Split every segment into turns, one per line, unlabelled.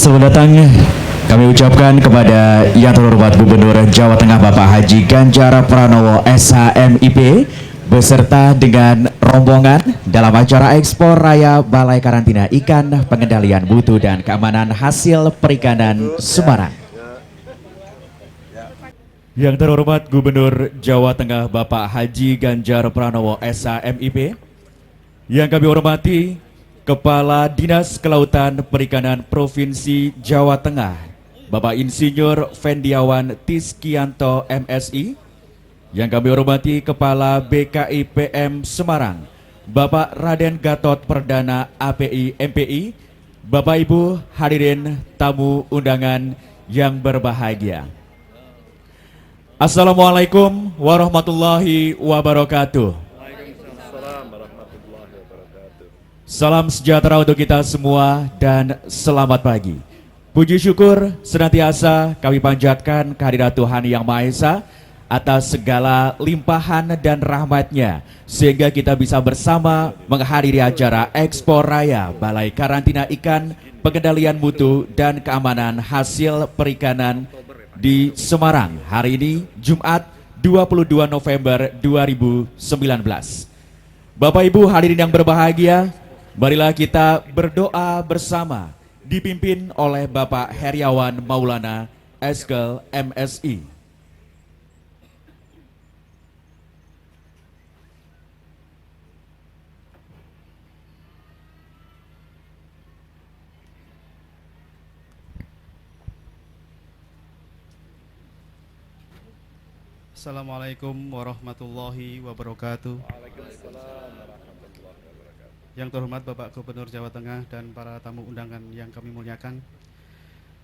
Selamat datang kami ucapkan kepada yang terhormat Gubernur Jawa Tengah Bapak Haji Ganjar Pranowo SHMIP beserta dengan rombongan dalam acara Ekspor Raya Balai Karantina Ikan Pengendalian Mutu dan Keamanan Hasil Perikanan Semarang. Yang terhormat Gubernur Jawa Tengah Bapak Haji Ganjar Pranowo SHMIP, yang kami hormati Kepala Dinas Kelautan Perikanan Provinsi Jawa Tengah, Bapak Insinyur Fendiawan Tiskianto MSI. Yang kami hormati Kepala BKIPM Semarang, Bapak Raden Gatot Perdana API MPI. Bapak Ibu hadirin tamu undangan yang berbahagia, Assalamualaikum warahmatullahi wabarakatuh. Salam sejahtera untuk kita semua dan selamat pagi. Puji syukur senantiasa kami panjatkan kehadirat Tuhan Yang Maha Esa atas segala limpahan dan rahmat-Nya, sehingga kita bisa bersama menghadiri acara Ekspor Raya Balai Karantina Ikan Pengendalian Mutu dan Keamanan Hasil Perikanan di Semarang hari ini Jumat 22 November 2019. Bapak Ibu hadirin yang berbahagia, marilah kita berdoa bersama dipimpin oleh Bapak Heriawan Maulana Eskel MSI.
Assalamualaikum warahmatullahi wabarakatuh. Yang terhormat Bapak Gubernur Jawa Tengah dan para tamu undangan yang kami muliakan,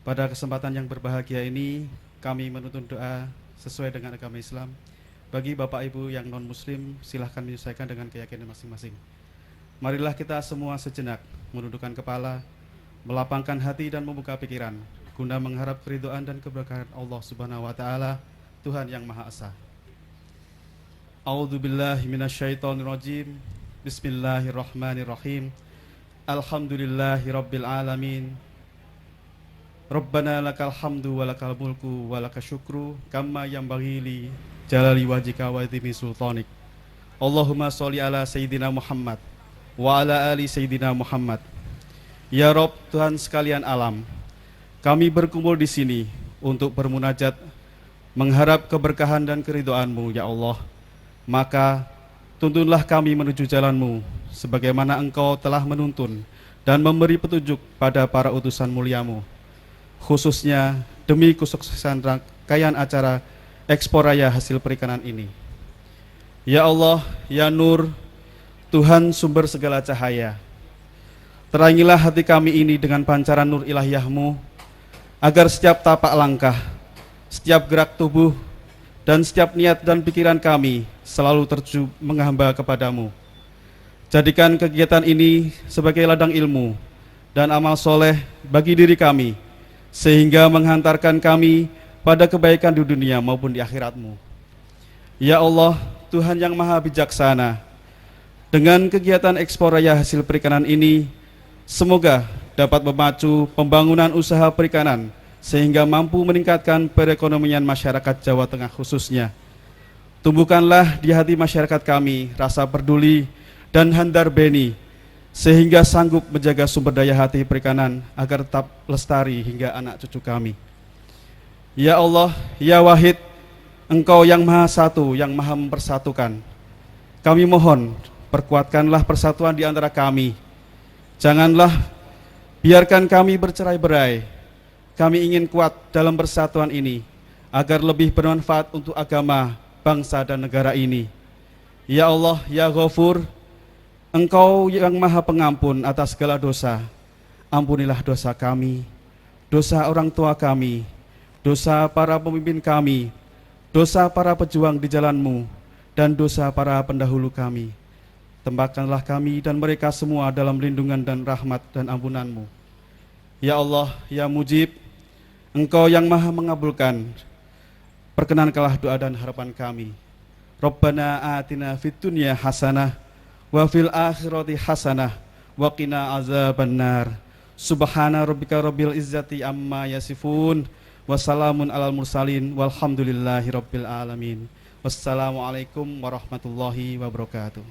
pada kesempatan yang berbahagia ini kami menuntun doa sesuai dengan agama Islam. Bagi Bapak Ibu yang non muslim, silahkan menyesuaikan dengan keyakinan masing-masing. Marilah kita semua sejenak menundukkan kepala, melapangkan hati dan membuka pikiran guna mengharap keridhaan dan keberkahan Allah Subhanahu wa taala, Tuhan Yang Maha Esa. A'udzubillahi minasyaitonirrajim. Bismillahirrahmanirrahim. Alhamdulillahirabbil alamin. Rabbana lakal hamdu wa lakal mulku wa lakal syukru kama yanbaghi li jalali wajhika wa azimi sultanik. Allahumma sholli ala sayyidina Muhammad wa ala ali sayyidina Muhammad. Ya Rabb, Tuhan sekalian alam, kami berkumpul di sini untuk bermunajat mengharap keberkahan dan keridhaan-Mu, ya Allah. Maka tuntunlah kami menuju jalan-Mu sebagaimana Engkau telah menuntun dan memberi petunjuk pada para utusan mulia-Mu, khususnya demi kesuksesan rangkaian acara Ekspor Raya Hasil Perikanan ini. Ya Allah, ya Nur, Tuhan sumber segala cahaya, terangilah hati kami ini dengan pancaran nur ilahiyah-Mu, agar setiap tapak langkah, setiap gerak tubuh, dan setiap niat dan pikiran kami selalu tertuju menghamba kepadamu. Jadikan kegiatan ini sebagai ladang ilmu dan amal soleh bagi diri kami, sehingga menghantarkan kami pada kebaikan di dunia maupun di akhirat-Mu. Ya Allah, Tuhan yang Maha Bijaksana, dengan kegiatan Ekspor Raya Hasil Perikanan ini, semoga dapat memacu pembangunan usaha perikanan sehingga mampu meningkatkan perekonomian masyarakat Jawa Tengah khususnya. Tumbuhkanlah di hati masyarakat kami rasa peduli dan handar beni, sehingga sanggup menjaga sumber daya hati perikanan agar tetap lestari hingga anak cucu kami. Ya Allah, ya Wahid, Engkau yang Maha Satu, yang Maha mempersatukan. Kami mohon, perkuatkanlah persatuan di antara kami. Janganlah biarkan kami bercerai-berai. Kami ingin kuat dalam persatuan ini, agar lebih bermanfaat untuk agama, bangsa dan negara ini. Ya Allah, ya Ghafur, Engkau yang Maha Pengampun atas segala dosa. Ampunilah dosa kami, dosa orang tua kami, dosa para pemimpin kami, dosa para pejuang di jalan-Mu, dan dosa para pendahulu kami. Tempatkanlah kami dan mereka semua dalam lindungan dan rahmat dan ampunan-Mu. Ya Allah, ya Mujib, Engkau yang Maha mengabulkan, perkenankanlah doa dan harapan kami. Rabbana atina fid dunya hasanah wa fil akhirati hasanah wa qina azabannar. Subhana rabbika rabbil izzati amma yasifun. Wassalamun alal mursalin. Walhamdulillahi rabbil alamin. Wassalamualaikum warahmatullahi wabarakatuh.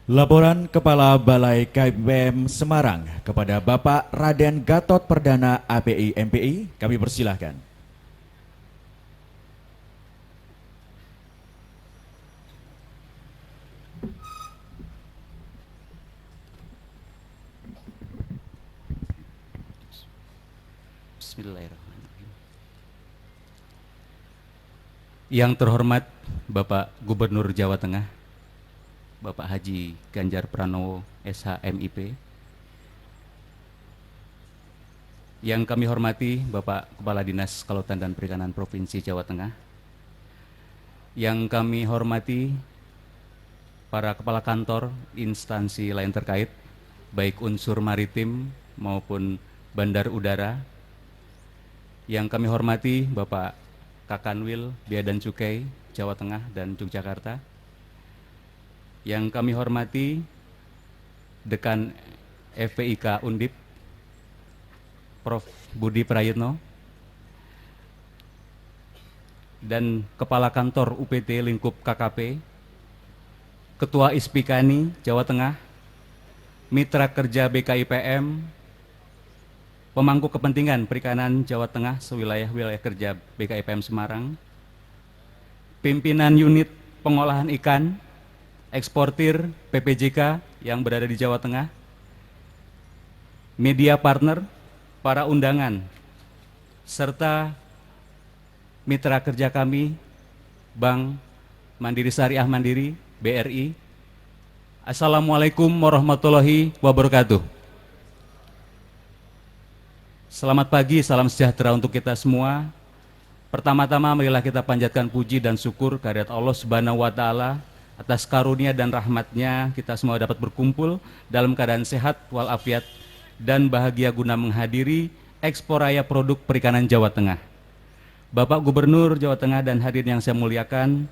Laporan Kepala Balai KBM Semarang kepada Bapak Raden Gatot Perdana API MPI, kami persilahkan.
Bismillahirrahmanirrahim. Yang terhormat Bapak Gubernur Jawa Tengah, Bapak Haji Ganjar Pranowo SHMIP. Yang kami hormati Bapak Kepala Dinas Kelautan dan Perikanan Provinsi Jawa Tengah. Yang kami hormati para kepala kantor instansi lain terkait, baik unsur maritim maupun bandar udara. Yang kami hormati Bapak Kakanwil Bea dan Cukai Jawa Tengah dan Yogyakarta. Yang kami hormati Dekan FPIK Undip Prof. Budi Prayitno dan Kepala Kantor UPT Lingkup KKP, Ketua ISPIKANI Jawa Tengah, Mitra Kerja BKIPM, Pemangku Kepentingan Perikanan Jawa Tengah sewilayah-wilayah kerja BKIPM Semarang, Pimpinan Unit Pengolahan Ikan Eksportir PPJK yang berada di Jawa Tengah, media partner, para undangan, serta mitra kerja kami, Bank Mandiri Syariah Mandiri, BRI. Assalamualaikum warahmatullahi wabarakatuh. Selamat pagi, salam sejahtera untuk kita semua. Pertama-tama marilah kita panjatkan puji dan syukur kehadirat Allah Subhanahu wa Ta'ala atas karunia dan rahmatnya kita semua dapat berkumpul dalam keadaan sehat walafiat dan bahagia guna menghadiri Expo Raya Produk Perikanan Jawa Tengah. Bapak Gubernur Jawa Tengah dan hadirin yang saya muliakan,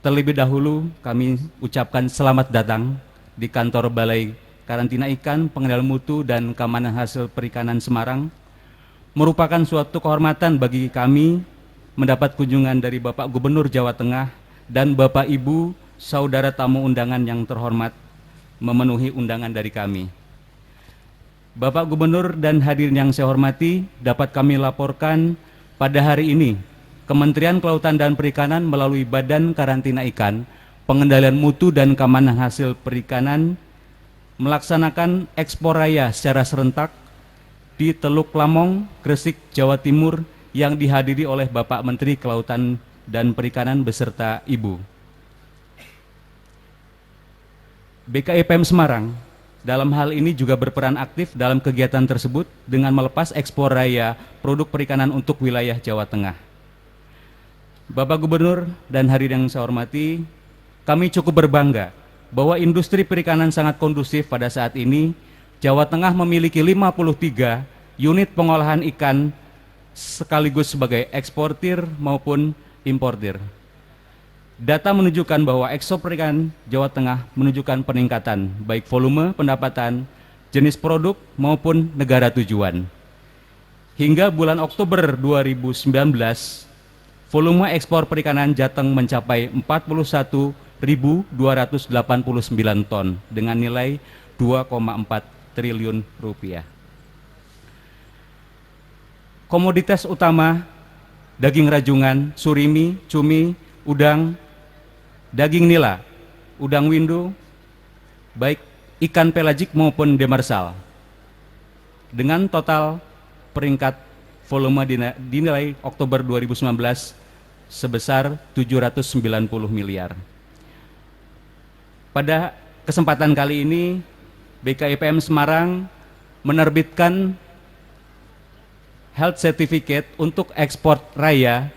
terlebih dahulu kami ucapkan selamat datang di kantor Balai Karantina Ikan, Pengendalian Mutu dan Keamanan Hasil Perikanan Semarang. Merupakan suatu kehormatan bagi kami mendapat kunjungan dari Bapak Gubernur Jawa Tengah dan Bapak Ibu saudara tamu undangan yang terhormat memenuhi undangan dari kami. Bapak Gubernur dan hadirin yang saya hormati, dapat kami laporkan pada hari ini Kementerian Kelautan dan Perikanan melalui Badan Karantina Ikan, Pengendalian Mutu dan Keamanan Hasil Perikanan melaksanakan Expo Raya secara serentak di Teluk Lamong, Gresik, Jawa Timur yang dihadiri oleh Bapak Menteri Kelautan dan Perikanan beserta Ibu. BKIPM Semarang dalam hal ini juga berperan aktif dalam kegiatan tersebut dengan melepas Expo Raya Produk Perikanan untuk wilayah Jawa Tengah. Bapak Gubernur dan hadirin yang saya hormati, kami cukup berbangga bahwa industri perikanan sangat kondusif pada saat ini. Jawa Tengah memiliki 53 unit pengolahan ikan sekaligus sebagai eksportir maupun importir. Data menunjukkan bahwa ekspor perikanan Jawa Tengah menunjukkan peningkatan baik volume pendapatan, jenis produk maupun negara tujuan. Hingga bulan Oktober 2019, volume ekspor perikanan Jateng mencapai 41.289 ton dengan nilai 2,4 triliun rupiah. Komoditas utama daging rajungan, surimi, cumi, udang, daging nila, udang windu, baik ikan pelagik maupun demersal. Dengan total peringkat volume dinilai Oktober 2019 sebesar 790 miliar. Pada kesempatan kali ini, BKIPM Semarang menerbitkan Health Certificate untuk ekspor raya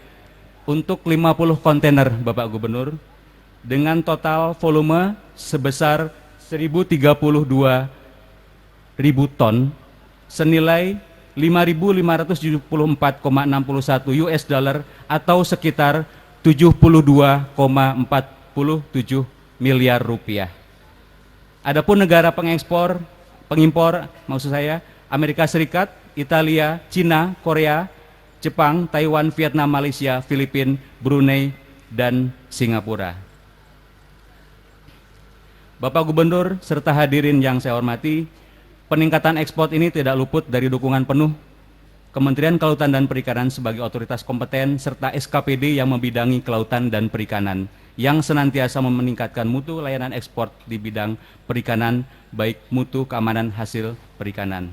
untuk 50 kontainer, Bapak Gubernur, dengan total volume sebesar 1.032.000 ton senilai 5.574,61 US dollar atau sekitar 72,47 miliar rupiah. Adapun negara pengimpor maksud saya Amerika Serikat, Italia, Cina, Korea, Jepang, Taiwan, Vietnam, Malaysia, Filipina, Brunei, dan Singapura. Bapak Gubernur serta hadirin yang saya hormati, peningkatan ekspor ini tidak luput dari dukungan penuh Kementerian Kelautan dan Perikanan sebagai otoritas kompeten serta SKPD yang membidangi kelautan dan perikanan yang senantiasa meningkatkan mutu layanan ekspor di bidang perikanan, baik mutu keamanan hasil perikanan.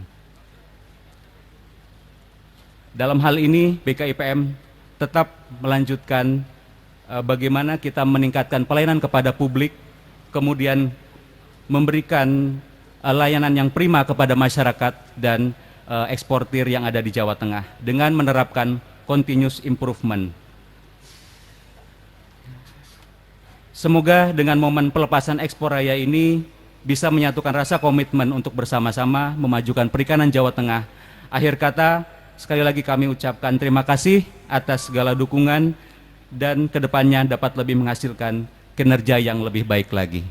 Dalam hal ini BKIPM tetap melanjutkan bagaimana kita meningkatkan pelayanan kepada publik, kemudian memberikan layanan yang prima kepada masyarakat dan eksportir yang ada di Jawa Tengah dengan menerapkan continuous improvement. Semoga dengan momen pelepasan ekspor raya ini bisa menyatukan rasa komitmen untuk bersama-sama memajukan perikanan Jawa Tengah. Akhir kata, sekali lagi kami ucapkan terima kasih atas segala dukungan dan kedepannya dapat lebih menghasilkan kinerja yang lebih baik lagi.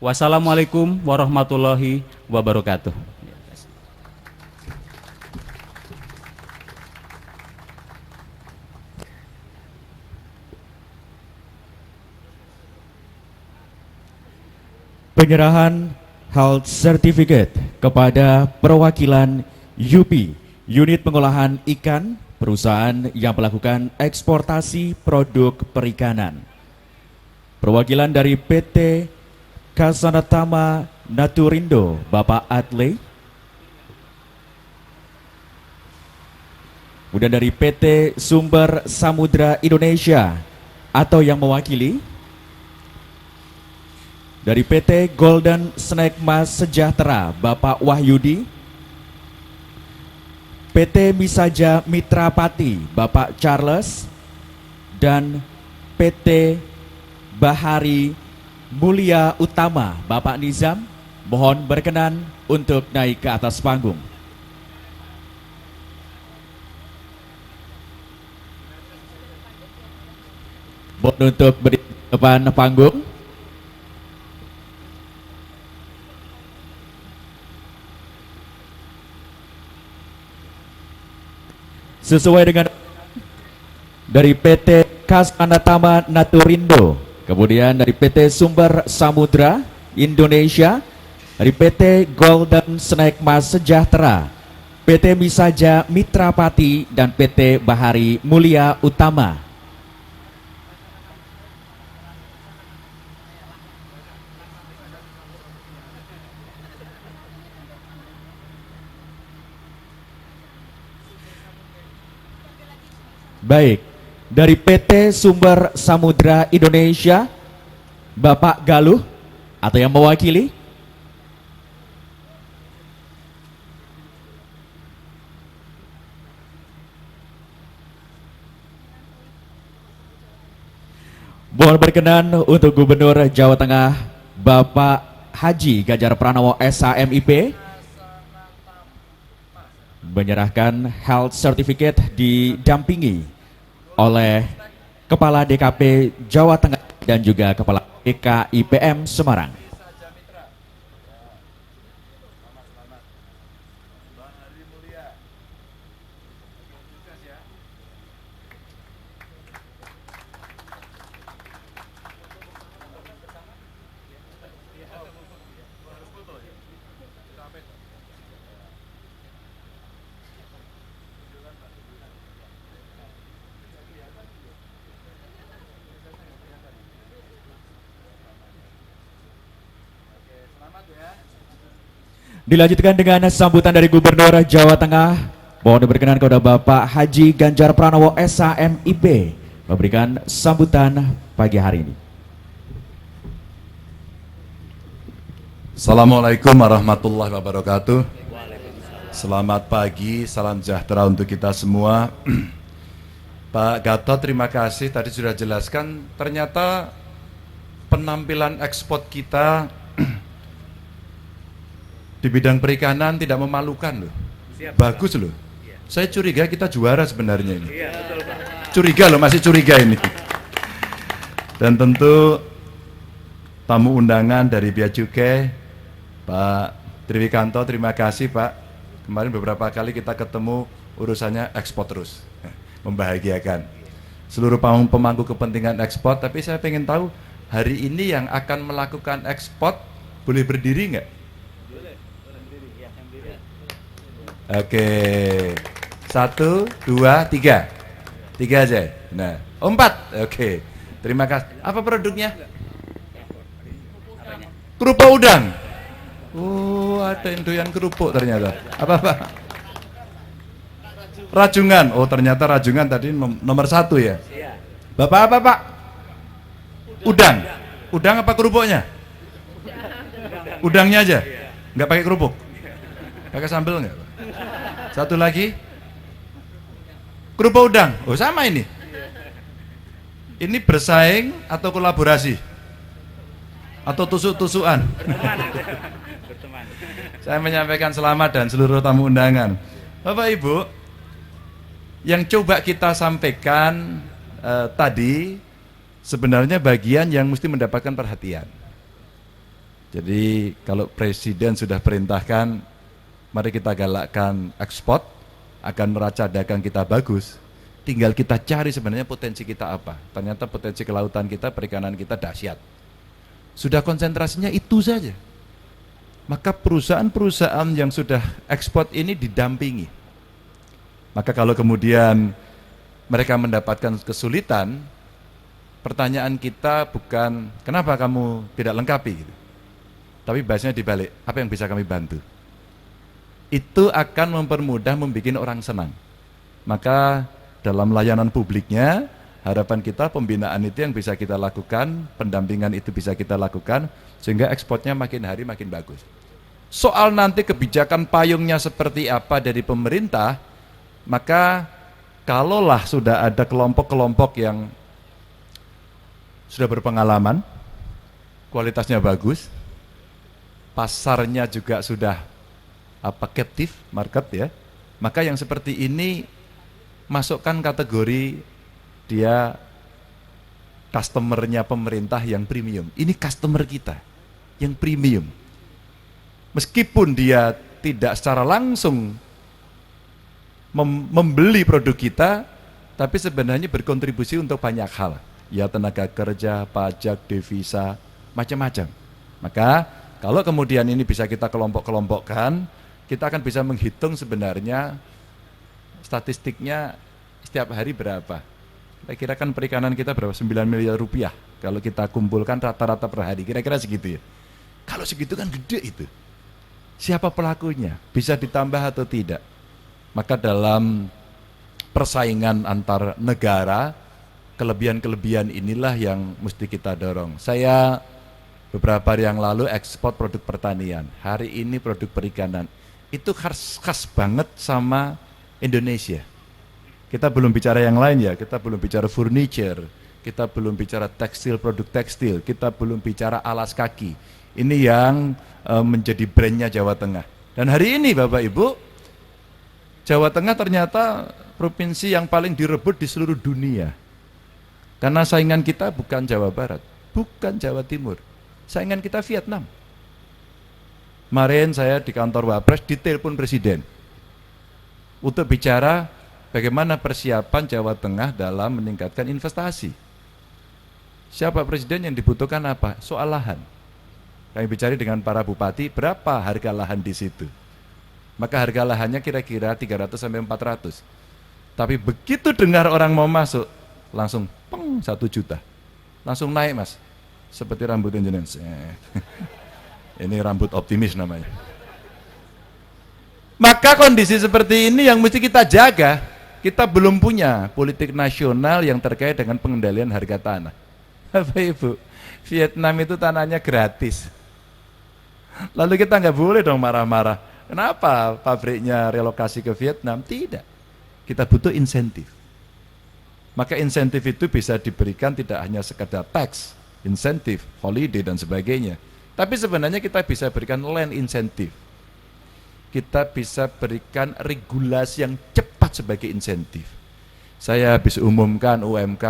Wassalamualaikum warahmatullahi wabarakatuh.
Penyerahan Health Certificate kepada perwakilan UPI, Unit Pengolahan Ikan, perusahaan yang melakukan eksportasi produk perikanan. Perwakilan dari PT Kasanatama Naturindo, Bapak Adley. Kemudian dari PT Sumber Samudra Indonesia atau yang mewakili. Dari PT Golden Snake Mas Sejahtera, Bapak Wahyudi. PT Misaja Mitra Pati, Bapak Charles. Dan PT Bahari Mulia Utama, Bapak Nizam. Mohon berkenan untuk naik ke atas panggung. Mohon untuk berdiri di depan panggung. Sesuai dengan dari PT Kasanatama Naturindo, kemudian dari PT Sumber Samudra Indonesia, dari PT Golden Snake Mas Sejahtera, PT Misaja Mitra Pati, dan PT Bahari Mulia Utama. Baik, dari PT Sumber Samudra Indonesia, Bapak Galuh atau yang mewakili. Mohon berkenan untuk Gubernur Jawa Tengah, Bapak Haji Ganjar Pranowo SHMIP, menyerahkan health certificate didampingi oleh Kepala DKP Jawa Tengah dan juga Kepala BKIPM Semarang. Dilanjutkan dengan sambutan dari Gubernur Jawa Tengah. Mohon berkenan kepada Bapak Haji Ganjar Pranowo SHMIP memberikan sambutan pagi hari ini.
Assalamualaikum warahmatullahi wabarakatuh. Selamat pagi, salam sejahtera untuk kita semua. Pak Gatot, terima kasih. Tadi sudah jelaskan, ternyata penampilan ekspor kita di bidang perikanan tidak memalukan loh. Bagus loh. Saya curiga kita juara sebenarnya ini. Curiga loh, masih curiga ini. Dan tentu tamu undangan dari Bea Cukai, Pak Triwikanto, terima kasih Pak. Kemarin beberapa kali kita ketemu, urusannya ekspor terus, membahagiakan. Seluruh pemangku kepentingan ekspor, tapi saya pengen tahu hari ini yang akan melakukan ekspor boleh berdiri nggak? Oke, 1, 2, 3, 3 aja. Nah, 4, oke. Terima kasih. Apa produknya? Kerupuk udang. Oh, ada yang doyan kerupuk ternyata. Apa? Rajungan. Oh, ternyata rajungan tadi nomor 1 ya. Bapak apa Pak? Udang. Udang apa kerupuknya? Udangnya aja. Nggak pakai kerupuk. Pakai sambal nggak? Satu lagi. Kerupuk udang. Oh, sama ini. Ini bersaing atau kolaborasi? Atau tusuk-tusukan? Saya menyampaikan selamat dan seluruh tamu undangan. Bapak Ibu, yang coba kita sampaikan tadi sebenarnya bagian yang mesti mendapatkan perhatian. Jadi kalau Presiden sudah perintahkan, mari kita galakkan ekspor, akan neraca dagang kita bagus. Tinggal kita cari sebenarnya potensi kita apa. Ternyata potensi kelautan kita, perikanan kita dahsyat. Sudah konsentrasinya itu saja. Maka perusahaan-perusahaan yang sudah ekspor ini didampingi. Maka kalau kemudian mereka mendapatkan kesulitan, pertanyaan kita bukan kenapa kamu tidak lengkapi gitu. Tapi bahasanya dibalik, apa yang bisa kami bantu? Itu akan mempermudah, membuat orang senang. Maka dalam layanan publiknya, harapan kita pembinaan itu yang bisa kita lakukan, pendampingan itu bisa kita lakukan, sehingga ekspornya makin hari makin bagus. Soal nanti kebijakan payungnya seperti apa dari pemerintah, maka kalaulah sudah ada kelompok-kelompok yang sudah berpengalaman, kualitasnya bagus, pasarnya juga sudah captive market ya, maka yang seperti ini masukkan kategori dia customernya pemerintah yang premium. Ini customer kita yang premium. Meskipun dia tidak secara langsung membeli produk kita, tapi sebenarnya berkontribusi untuk banyak hal. Ya tenaga kerja, pajak, devisa, macam-macam. Maka kalau kemudian ini bisa kita kelompok-kelompokkan, kita akan bisa menghitung sebenarnya statistiknya setiap hari berapa. Kira-kira kan perikanan kita berapa? 9 miliar rupiah. Kalau kita kumpulkan rata-rata per hari, kira-kira segitu ya. Kalau segitu kan gede itu. Siapa pelakunya? Bisa ditambah atau tidak? Maka dalam persaingan antar negara, kelebihan-kelebihan inilah yang mesti kita dorong. Saya beberapa hari yang lalu ekspor produk pertanian, hari ini produk perikanan. Itu khas banget sama Indonesia. Kita belum bicara yang lain ya, kita belum bicara furniture, kita belum bicara tekstil, produk tekstil, kita belum bicara alas kaki. Ini yang menjadi brandnya Jawa Tengah. Dan hari ini Bapak Ibu, Jawa Tengah ternyata provinsi yang paling direbut di seluruh dunia. Karena saingan kita bukan Jawa Barat, bukan Jawa Timur, saingan kita Vietnam. Kemarin saya di kantor Wapres ditelepon Presiden untuk bicara bagaimana persiapan Jawa Tengah dalam meningkatkan investasi. Siapa Presiden yang dibutuhkan apa? Soal lahan. Kami bicara dengan para bupati, berapa harga lahan di situ? Maka harga lahannya kira-kira 300 sampai 400. Tapi begitu dengar orang mau masuk, langsung peng 1 juta. Langsung naik Mas. Seperti rambut jenengan. Ini rambut optimis namanya. Maka kondisi seperti ini yang mesti kita jaga. Kita belum punya politik nasional yang terkait dengan pengendalian harga tanah. Bapak Ibu, Vietnam itu tanahnya gratis. Lalu kita nggak boleh dong marah-marah. Kenapa pabriknya relokasi ke Vietnam? Tidak. Kita butuh insentif. Maka insentif itu bisa diberikan tidak hanya sekedar tax, insentif, holiday dan sebagainya. Tapi sebenarnya kita bisa berikan land insentif. Kita bisa berikan regulasi yang cepat support sebagai insentif. Saya habis umumkan UMK,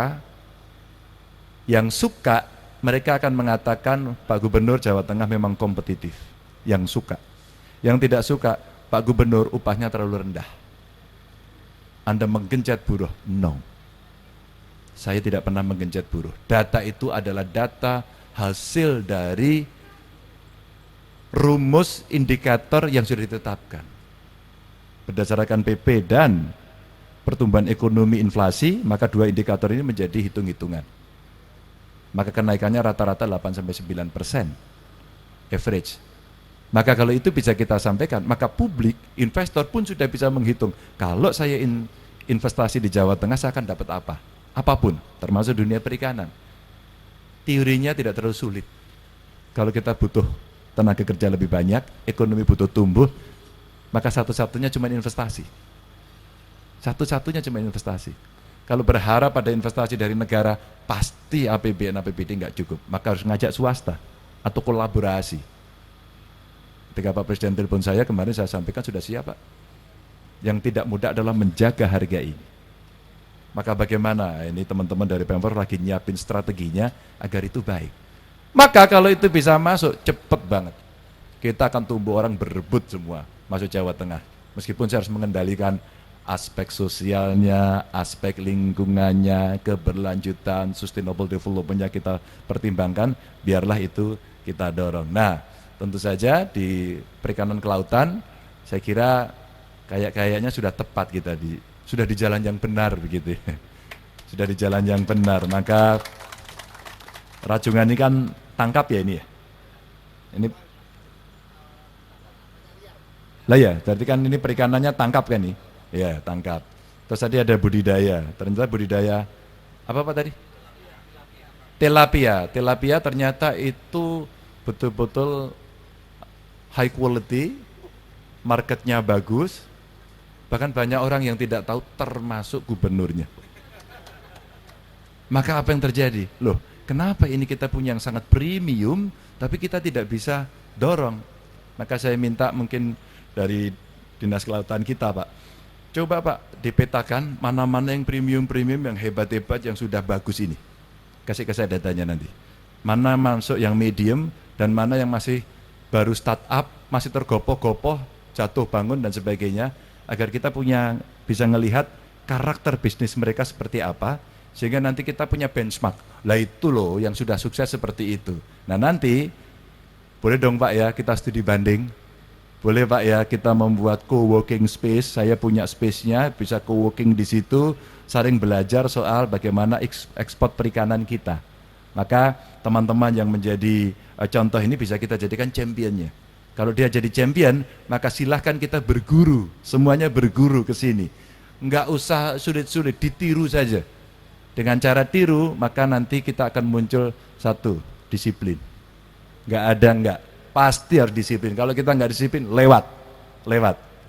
yang suka mereka akan mengatakan Pak Gubernur Jawa Tengah memang kompetitif. Yang suka. Yang tidak suka, Pak Gubernur upahnya terlalu rendah. Anda menggenjot buruh? No. Saya tidak pernah menggenjot buruh. Data itu adalah data hasil dari rumus indikator yang sudah ditetapkan. Berdasarkan PP dan pertumbuhan ekonomi inflasi, maka dua indikator ini menjadi hitung-hitungan. Maka kenaikannya rata-rata 8-9% average. Maka kalau itu bisa kita sampaikan, maka publik, investor pun sudah bisa menghitung, kalau saya investasi di Jawa Tengah saya akan dapat apa? Apapun, termasuk dunia perikanan. Teorinya tidak terlalu sulit. Kalau kita butuh tenaga kerja lebih banyak, ekonomi butuh tumbuh, maka satu-satunya cuma investasi. Satu-satunya cuma investasi. Kalau berharap pada investasi dari negara, pasti APBN, APBD nggak cukup. Maka harus ngajak swasta atau kolaborasi. Ketika Pak Presiden telepon saya, kemarin saya sampaikan sudah siap Pak. Yang tidak mudah adalah menjaga harga ini. Maka bagaimana? Ini teman-teman dari Pemprov lagi nyiapin strateginya agar itu baik. Maka kalau itu bisa masuk, cepet banget. Kita akan tumbuh orang berebut semua masuk Jawa Tengah. Meskipun saya harus mengendalikan aspek sosialnya, aspek lingkungannya, keberlanjutan, sustainable development-nya kita pertimbangkan, biarlah itu kita dorong. Nah, tentu saja di perikanan kelautan, saya kira kayaknya sudah tepat kita sudah di jalan yang benar begitu. Sudah di jalan yang benar. Maka rajungan ini kan tangkap ya ini ya. Ini lah ya, berarti kan ini perikanannya tangkap kan nih? Ya, tangkap. Terus tadi ada budidaya. Ternyata budidaya apa tadi? Tilapia. Tilapia ternyata itu betul-betul high quality, marketnya bagus. Bahkan banyak orang yang tidak tahu, termasuk gubernurnya. Maka apa yang terjadi? Loh, kenapa ini kita punya yang sangat premium, tapi kita tidak bisa dorong? Maka saya minta mungkin dari Dinas Kelautan kita, Pak, coba Pak dipetakan mana-mana yang premium-premium, yang hebat-hebat, yang sudah bagus ini. Kasih ke saya datanya nanti. Mana masuk yang medium dan mana yang masih baru startup, masih tergopoh-gopoh, jatuh bangun dan sebagainya, agar kita bisa ngelihat karakter bisnis mereka seperti apa, sehingga nanti kita punya benchmark. Lah itu loh yang sudah sukses seperti itu. Nah nanti boleh dong Pak ya kita studi banding. Boleh Pak ya kita membuat co-working space, saya punya space-nya, bisa co-working di situ, saling belajar soal bagaimana ekspor perikanan kita. Maka teman-teman yang menjadi contoh ini bisa kita jadikan championnya. Kalau dia jadi champion, maka silahkan kita berguru, semuanya berguru ke sini. Enggak usah sulit-sulit, ditiru saja. Dengan cara tiru, maka nanti kita akan muncul satu, disiplin. Enggak. Pasti harus disiplin. Kalau kita nggak disiplin, lewat.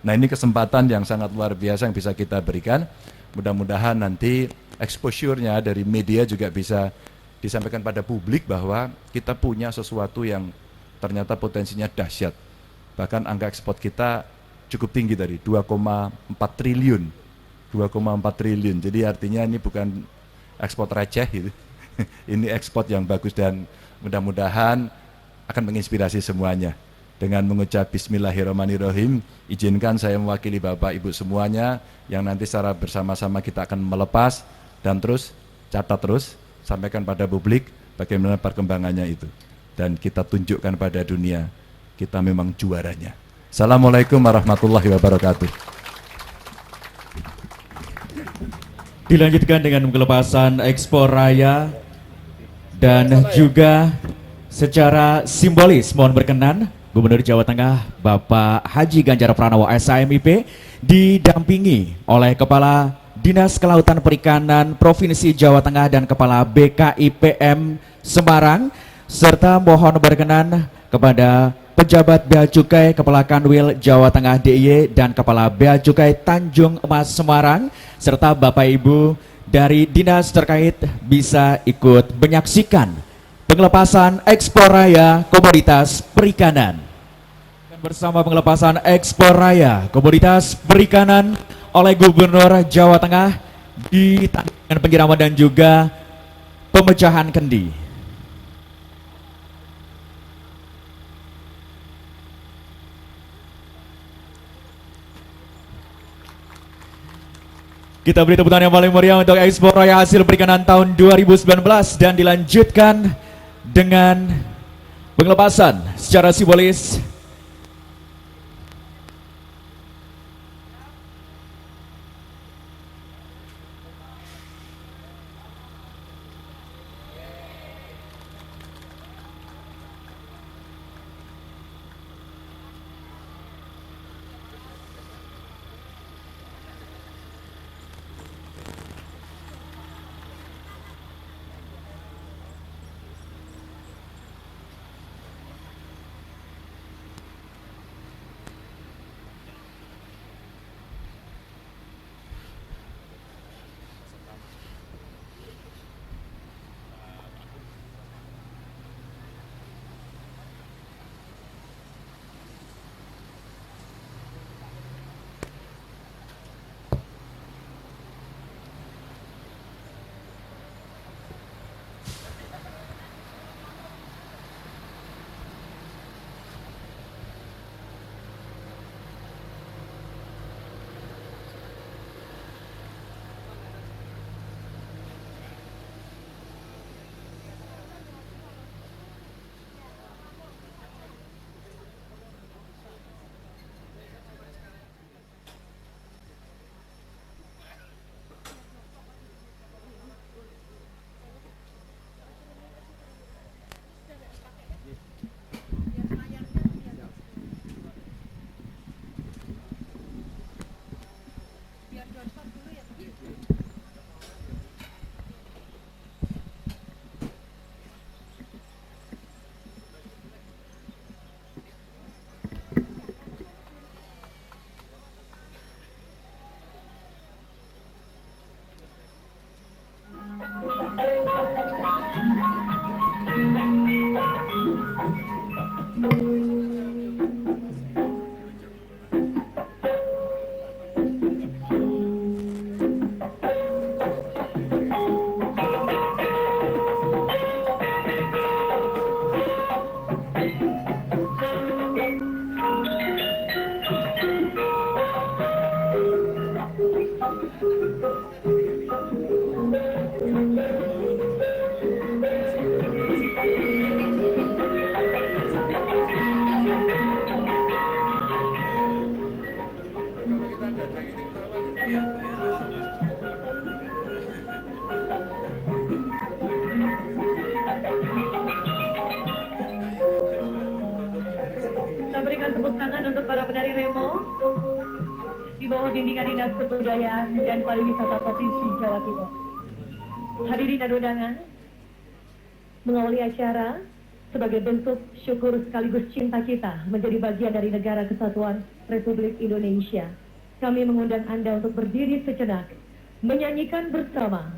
Nah ini kesempatan yang sangat luar biasa yang bisa kita berikan. Mudah-mudahan nanti exposure-nya dari media juga bisa disampaikan pada publik bahwa kita punya sesuatu yang ternyata potensinya dahsyat. Bahkan angka ekspor kita cukup tinggi tadi, 2,4 triliun. 2,4 triliun. Jadi artinya ini bukan ekspor receh gitu. Ini ekspor yang bagus dan mudah-mudahan akan menginspirasi semuanya. Dengan mengucap Bismillahirrahmanirrahim, izinkan saya mewakili Bapak Ibu semuanya yang nanti secara bersama-sama kita akan melepas dan terus catat terus, sampaikan pada publik bagaimana perkembangannya itu. Dan kita tunjukkan pada dunia, kita memang juaranya. Assalamualaikum warahmatullahi wabarakatuh.
Dilanjutkan dengan pelepasan ekspor raya dan juga secara simbolis mohon berkenan Gubernur Jawa Tengah Bapak Haji Ganjar Pranowo SHMIP didampingi oleh Kepala Dinas Kelautan Perikanan Provinsi Jawa Tengah dan Kepala BKIPM Semarang, serta mohon berkenan kepada pejabat Bea Cukai Kepala Kanwil Jawa Tengah DIY dan Kepala Bea Cukai Tanjung Emas Semarang, serta Bapak Ibu dari dinas terkait bisa ikut menyaksikan pengelepasan ekspor raya komoditas perikanan. Dan bersama pengelepasan ekspor raya komoditas perikanan oleh Gubernur Jawa Tengah ditandai dengan penyiraman dan juga pemecahan kendi. Kita beri tepuk tangan yang paling meriah untuk Expo Raya Hasil Perikanan tahun 2019 dan dilanjutkan dengan pengelepasan secara simbolis
di bawah bimbingan Dinas Kebudayaan dan Pariwisata Provinsi Jawa Timur. Hadirin dan undangan, mengawali acara sebagai bentuk syukur sekaligus cinta kita menjadi bagian dari Negara Kesatuan Republik Indonesia. Kami mengundang Anda untuk berdiri sejenak, menyanyikan bersama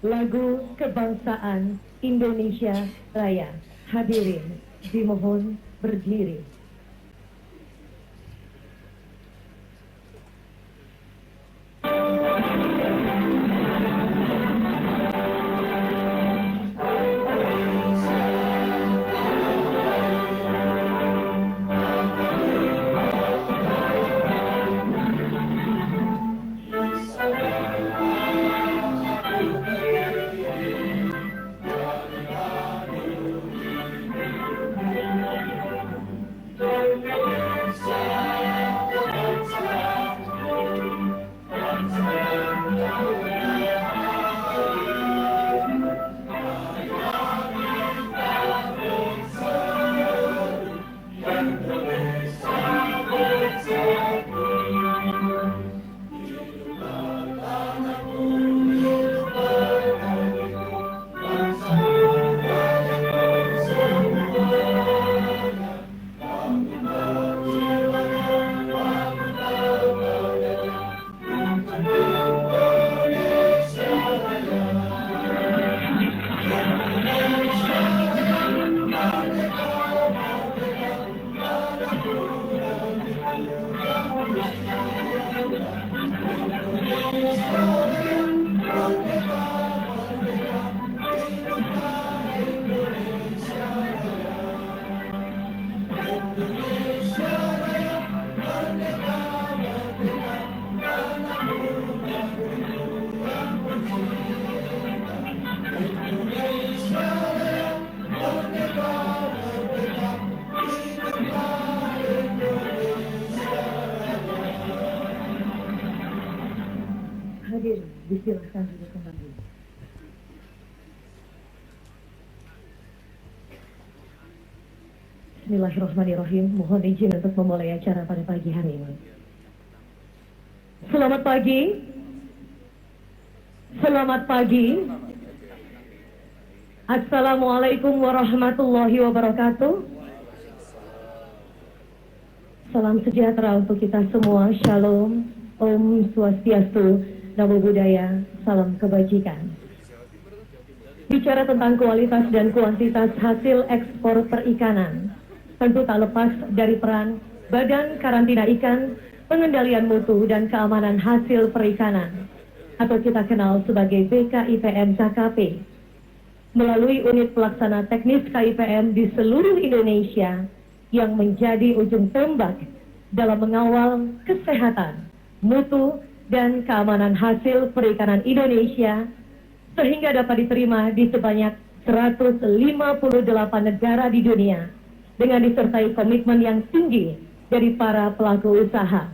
lagu kebangsaan Indonesia Raya. Hadirin, dimohon berdiri. Disilahkan duduk kembali. Bismillahirrahmanirrahim. Mohon izin untuk memulai acara pada pagi hari ini. Selamat pagi. Selamat pagi. Assalamualaikum warahmatullahi wabarakatuh. Salam sejahtera untuk kita semua. Shalom. Om Swastiastu. Namo Buddhaya. Salam kebajikan. Bicara tentang kualitas dan kuantitas hasil ekspor perikanan, tentu tak lepas dari peran Badan Karantina Ikan, Pengendalian Mutu dan Keamanan Hasil Perikanan, atau kita kenal sebagai BKIPM KKP, melalui unit pelaksana teknis KIPM di seluruh Indonesia yang menjadi ujung tombak dalam mengawal kesehatan, mutu, dan keamanan hasil perikanan Indonesia sehingga dapat diterima di sebanyak 158 negara di dunia dengan disertai komitmen yang tinggi dari para pelaku usaha.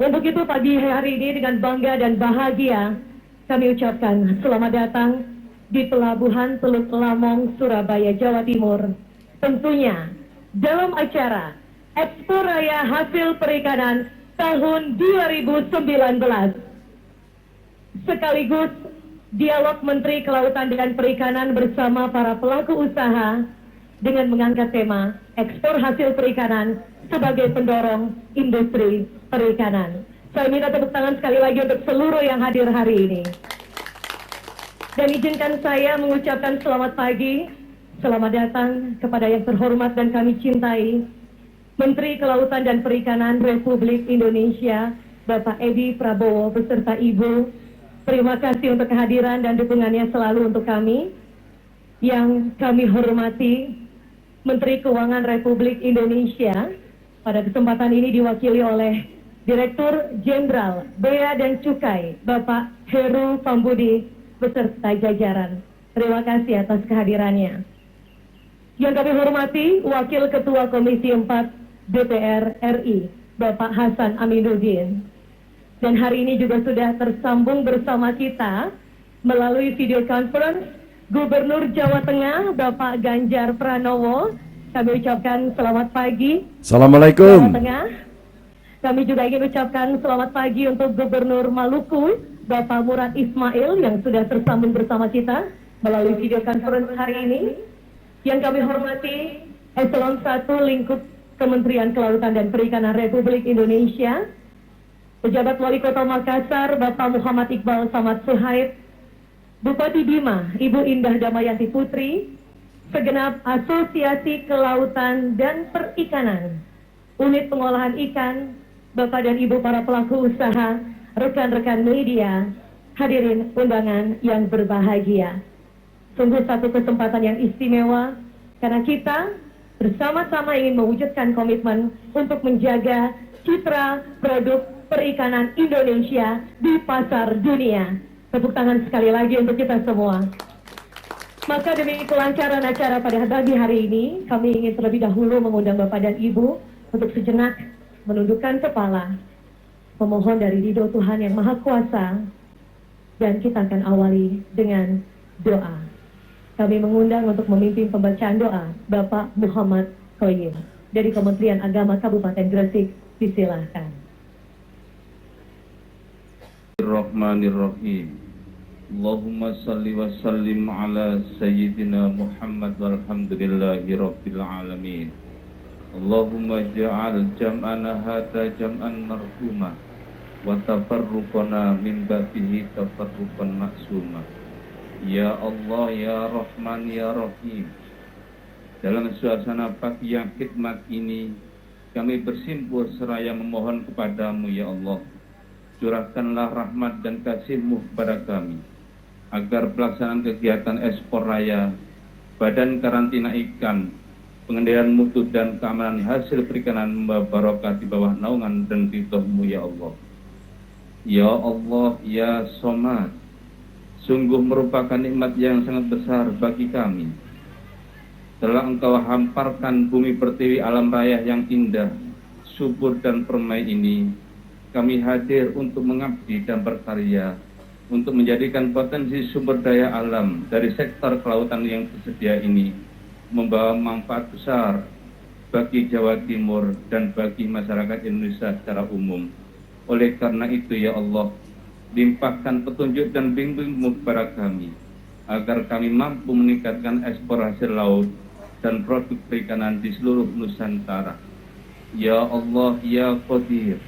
Untuk itu pagi hari ini dengan bangga dan bahagia kami ucapkan selamat datang di Pelabuhan Teluk Lamong, Surabaya, Jawa Timur. Tentunya dalam acara Ekspor Raya Hasil Perikanan tahun 2019 sekaligus dialog Menteri Kelautan dan Perikanan bersama para pelaku usaha dengan mengangkat tema ekspor hasil perikanan sebagai pendorong industri perikanan. Saya minta tepuk tangan sekali lagi untuk seluruh yang hadir hari ini. Dan izinkan saya mengucapkan selamat pagi, selamat datang kepada yang terhormat dan kami cintai Menteri Kelautan dan Perikanan Republik Indonesia, Bapak Edi Prabowo beserta Ibu. Terima kasih untuk kehadiran dan dukungannya selalu untuk kami. Yang kami hormati Menteri Keuangan Republik Indonesia, pada kesempatan ini diwakili oleh Direktur Jenderal Bea dan Cukai, Bapak Heru Pambudi beserta jajaran. Terima kasih atas kehadirannya. Yang kami hormati Wakil Ketua Komisi 4 DPR RI, Bapak Hasan Aminuddin. Dan hari ini juga sudah tersambung bersama kita melalui video conference Gubernur Jawa Tengah, Bapak Ganjar Pranowo. Kami ucapkan selamat pagi.
Assalamualaikum.
Jawa Tengah. Kami juga ingin ucapkan selamat pagi untuk Gubernur Maluku, Bapak Murad Ismail yang sudah tersambung bersama kita melalui video conference hari ini. Yang kami hormati Eselon 1 lingkup Kementerian Kelautan dan Perikanan Republik Indonesia, Pejabat Wali Kota Makassar, Bapak Muhammad Iqbal Samad Suhaib, Bupati Bima, Ibu Indah Damayanti Putri, segenap Asosiasi Kelautan dan Perikanan, Unit Pengolahan Ikan, Bapak dan Ibu para pelaku usaha, rekan-rekan media, hadirin undangan yang berbahagia. Sungguh satu kesempatan yang istimewa, karena kita bersama-sama ingin mewujudkan komitmen untuk menjaga citra produk perikanan Indonesia di pasar dunia. Tepuk tangan sekali lagi untuk kita semua. Maka demi kelancaran acara pada pagi hari ini, kami ingin terlebih dahulu mengundang Bapak dan Ibu untuk sejenak menundukkan kepala, memohon dari ridho Tuhan yang Maha Kuasa, dan kita akan awali dengan doa. Kami mengundang untuk memimpin pembacaan doa Bapak Muhammad Khoyim dari Kementerian Agama Kabupaten Gresik. Disilahkan.
Bismillahirrahmanirrahim. Allahumma salli wa sallim ala sayyidina Muhammad walhamdulillahi rabbil alamin. Allahumma ja'al jam'ana hadha jam'an marhumah wa tafarruqana min ba'dihi tafarruqan maksumah. Ya Allah, ya Rahman, ya Rahim. Dalam suasana pagi yang khidmat ini, kami bersimpul seraya memohon kepadamu, ya Allah. Curahkanlah rahmat dan kasih-Mu kepada kami, agar pelaksanaan kegiatan ekspor raya, Badan Karantina Ikan, Pengendalian Mutu dan Keamanan Hasil Perikanan membawa barokah di bawah naungan dan ridho-Mu, ya Allah. Ya Allah, ya Somad, sungguh merupakan nikmat yang sangat besar bagi kami. Telah Engkau hamparkan bumi pertiwi alam raya yang indah, subur dan permai ini kami hadir untuk mengabdi dan berkarya, untuk menjadikan potensi sumber daya alam dari sektor kelautan yang tersedia ini membawa manfaat besar bagi Jawa Timur dan bagi masyarakat Indonesia secara umum. Oleh karena itu ya Allah, limpahkan petunjuk dan bimbing-Mu kepada kami, agar kami mampu meningkatkan ekspor hasil laut dan produk perikanan di seluruh Nusantara. Ya Allah, Ya Qadir,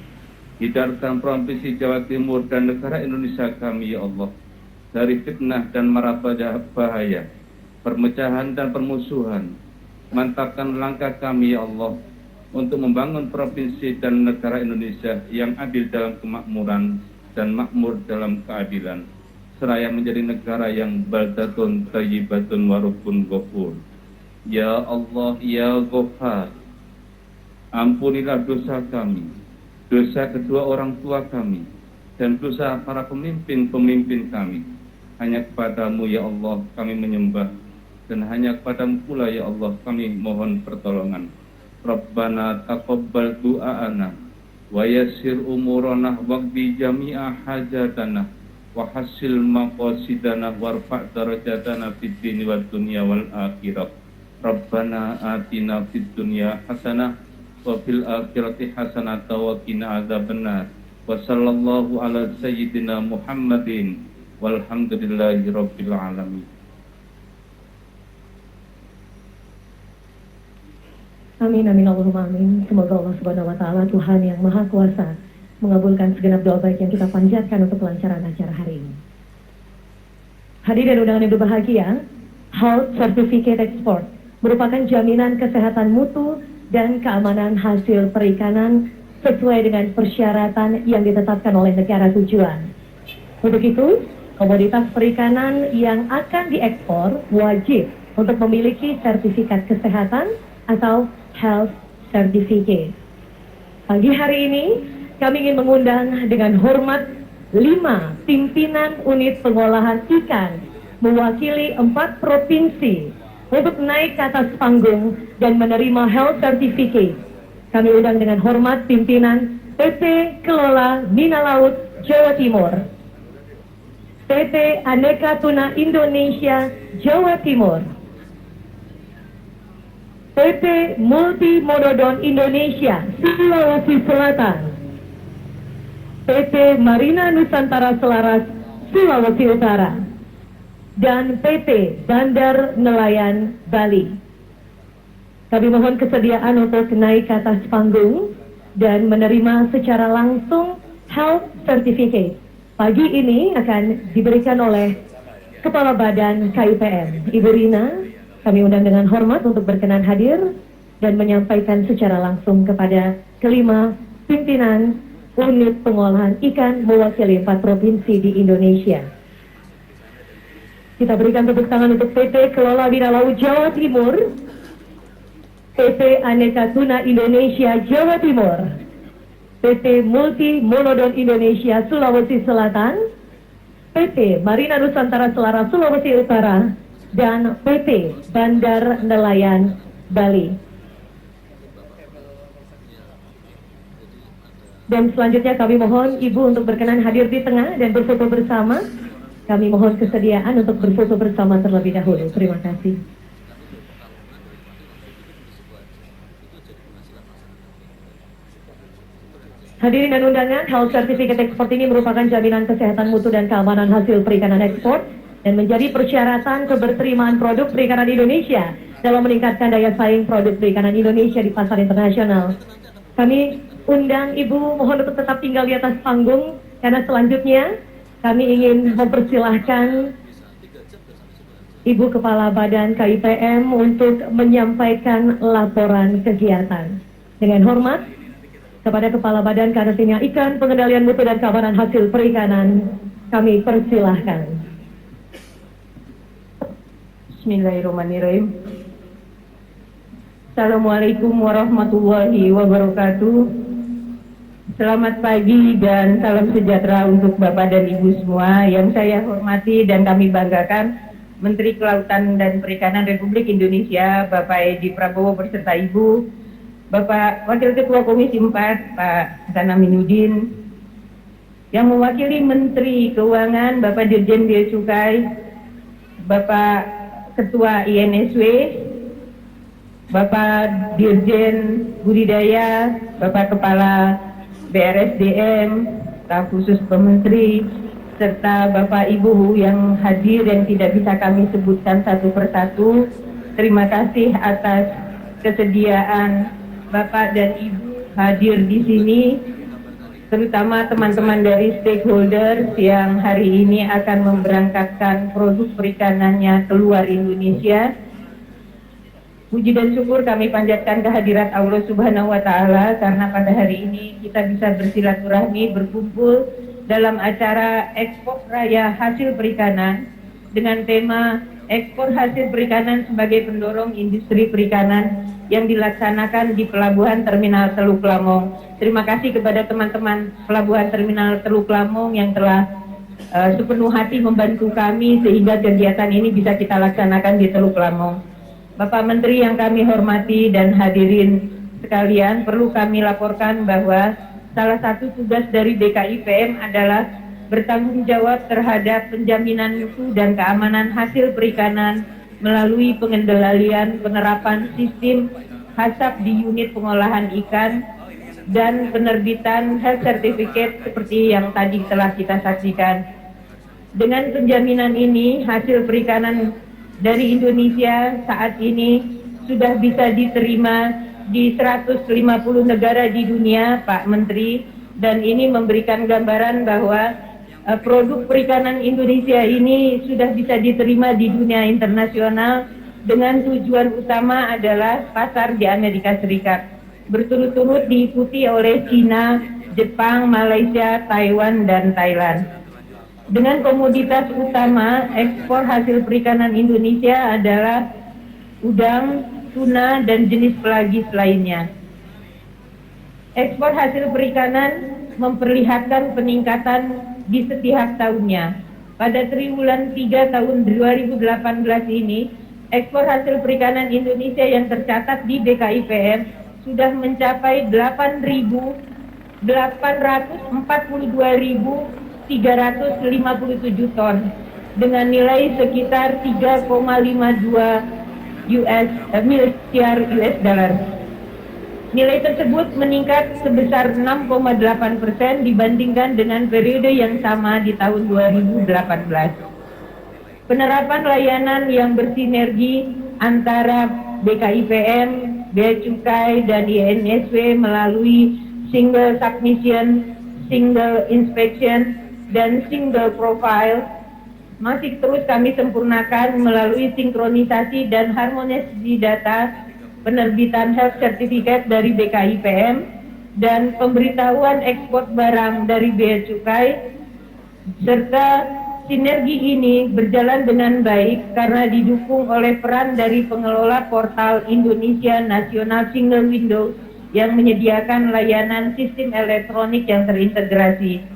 hindarkan Provinsi Jawa Timur dan negara Indonesia kami ya Allah dari fitnah dan mara bahaya, permecahan dan permusuhan. Mantapkan langkah kami ya Allah untuk membangun provinsi dan negara Indonesia yang adil dalam kemakmuran dan makmur dalam keadilan, seraya menjadi negara yang baldatun thayyibatun warukun ghafur. Ya Allah, Ya Ghaffar, ampunilah dosa kami, dosa kedua orang tua kami, dan dosa para pemimpin-pemimpin kami. Hanya kepadamu ya Allah kami menyembah, dan hanya kepadamu pula ya Allah kami mohon pertolongan. Rabbana taqabbal du'aana wa yassir umurana waqdi jami'a hajatana wa hasil maqasidana warfa' darajatana fid dini wad dunya wal akhirah. Rabbana atina fid dunya hasanah wa fil akhirati hasanah wa qina adzabannar. Wa sallallahu ala sayyidina Muhammadin walhamdulillahi rabbil alamin.
Amin, amin, Allahumma amin. Semoga Allah Subhanahu wa Ta'ala, Tuhan yang Maha Kuasa, mengabulkan segenap doa baik yang kita panjatkan untuk kelancaran acara hari ini. Hadirin dan undangan yang berbahagia, Health Certificate Export merupakan jaminan kesehatan mutu dan keamanan hasil perikanan sesuai dengan persyaratan yang ditetapkan oleh negara tujuan. Untuk itu, komoditas perikanan yang akan diekspor wajib untuk memiliki sertifikat kesehatan atau Health Certificate. Pagi hari ini kami ingin mengundang dengan hormat 5 pimpinan unit pengolahan ikan mewakili 4 provinsi untuk naik ke atas panggung dan menerima Health Certificate. Kami undang dengan hormat pimpinan PT Kelola Mina Laut Jawa Timur, PT Aneka Tuna Indonesia Jawa Timur, PT Multi Mododon Indonesia Sulawesi Selatan, PT Marina Nusantara Selaras Sulawesi Utara, dan PT Bandar Nelayan Bali. Kami mohon kesediaan untuk naik ke atas panggung dan menerima secara langsung Health Certificate. Pagi ini akan diberikan oleh Kepala Badan KIPM, Ibu Rina. Kami undang dengan hormat untuk berkenan hadir dan menyampaikan secara langsung kepada kelima pimpinan unit pengolahan ikan mewakili 4 provinsi di Indonesia. Kita berikan tepuk tangan untuk PT Kelola Mina Laut Jawa Timur, PT Aneka Tuna Indonesia Jawa Timur, PT Multi Monodon Indonesia Sulawesi Selatan, PT Marina Nusantara Selaras Sulawesi Utara, dan PT Bandar Nelayan Bali. Dan selanjutnya kami mohon Ibu untuk berkenan hadir di tengah dan berfoto bersama. Kami mohon kesediaan untuk berfoto bersama terlebih dahulu. Terima kasih. Hadirin dan undangan, Health Certificate Export ini merupakan jaminan kesehatan mutu dan keamanan hasil perikanan ekspor dan menjadi persyaratan keberterimaan produk perikanan Indonesia dalam meningkatkan daya saing produk perikanan Indonesia di pasar internasional. Kami undang Ibu mohon untuk tetap tinggal di atas panggung, karena selanjutnya kami ingin mempersilahkan Ibu Kepala Badan KIPM untuk menyampaikan laporan kegiatan. Dengan hormat kepada Kepala Badan Karantina Ikan, Pengendalian Mutu dan Keamanan Hasil Perikanan, kami persilahkan. Bismillahirrahmanirrahim. Assalamualaikum warahmatullahi wabarakatuh. Selamat pagi dan salam sejahtera untuk Bapak dan Ibu semua yang saya hormati dan kami banggakan. Menteri Kelautan dan Perikanan Republik Indonesia Bapak Edi Prabowo beserta Ibu, Bapak Wakil Ketua Komisi 4 Pak Hasan Aminuddin, Yang mewakili Menteri Keuangan Bapak Dirjen Bea Cukai, Bapak Ketua INSW, Bapak Dirjen Budidaya, Bapak Kepala BRSDM, staf khusus Pementeri, serta Bapak Ibu yang hadir yang tidak bisa kami sebutkan satu persatu. Terima kasih atas kesediaan Bapak dan Ibu hadir di sini, terutama teman-teman dari stakeholder yang hari ini akan memberangkatkan produk perikanannya keluar Indonesia. Puji dan syukur kami panjatkan kehadirat Allah Subhanahu wa Ta'ala karena pada hari ini kita bisa bersilaturahmi, berkumpul dalam acara ekspor raya hasil perikanan dengan tema ekspor hasil perikanan sebagai pendorong industri perikanan yang dilaksanakan di Pelabuhan Terminal Teluk Lamong. Terima kasih kepada teman-teman Pelabuhan Terminal Teluk Lamong yang telah sepenuh hati membantu kami sehingga kegiatan ini bisa kita laksanakan di Teluk Lamong. Bapak Menteri yang kami hormati dan hadirin sekalian, perlu kami laporkan bahwa salah satu tugas dari BKIPM adalah bertanggung jawab terhadap penjaminan mutu dan keamanan hasil perikanan melalui pengendalian penerapan sistem HACCP di unit pengolahan ikan dan penerbitan health certificate seperti yang tadi telah kita saksikan. Dengan penjaminan ini, hasil perikanan dari Indonesia saat ini sudah bisa diterima di 150 negara di dunia, Pak Menteri, dan ini memberikan gambaran bahwa produk perikanan Indonesia ini sudah bisa diterima di dunia internasional dengan tujuan utama adalah pasar di Amerika Serikat. Berturut-turut diikuti oleh China, Jepang, Malaysia, Taiwan, dan Thailand. Dengan komoditas utama ekspor hasil perikanan Indonesia adalah udang, tuna, dan jenis pelagis lainnya. Ekspor hasil perikanan memperlihatkan peningkatan di setiap tahunnya. Pada triwulan 3 tahun 2018 ini, ekspor hasil perikanan Indonesia yang tercatat di BKIPM sudah mencapai 8.842.357 ton dengan nilai sekitar 3,52 miliar US dollar. Nilai tersebut meningkat sebesar 6,8% dibandingkan dengan periode yang sama di tahun 2018. Penerapan layanan yang bersinergi antara BKIPM, Bea Cukai, dan INSW melalui single submission, single inspection, dan single profile masih terus kami sempurnakan melalui sinkronisasi dan harmonisasi data, penerbitan health certificate dari BKIPM, dan pemberitahuan ekspor barang dari Bea Cukai, serta sinergi ini berjalan dengan baik karena didukung oleh peran dari pengelola portal Indonesia National Single Window yang menyediakan layanan sistem elektronik yang terintegrasi.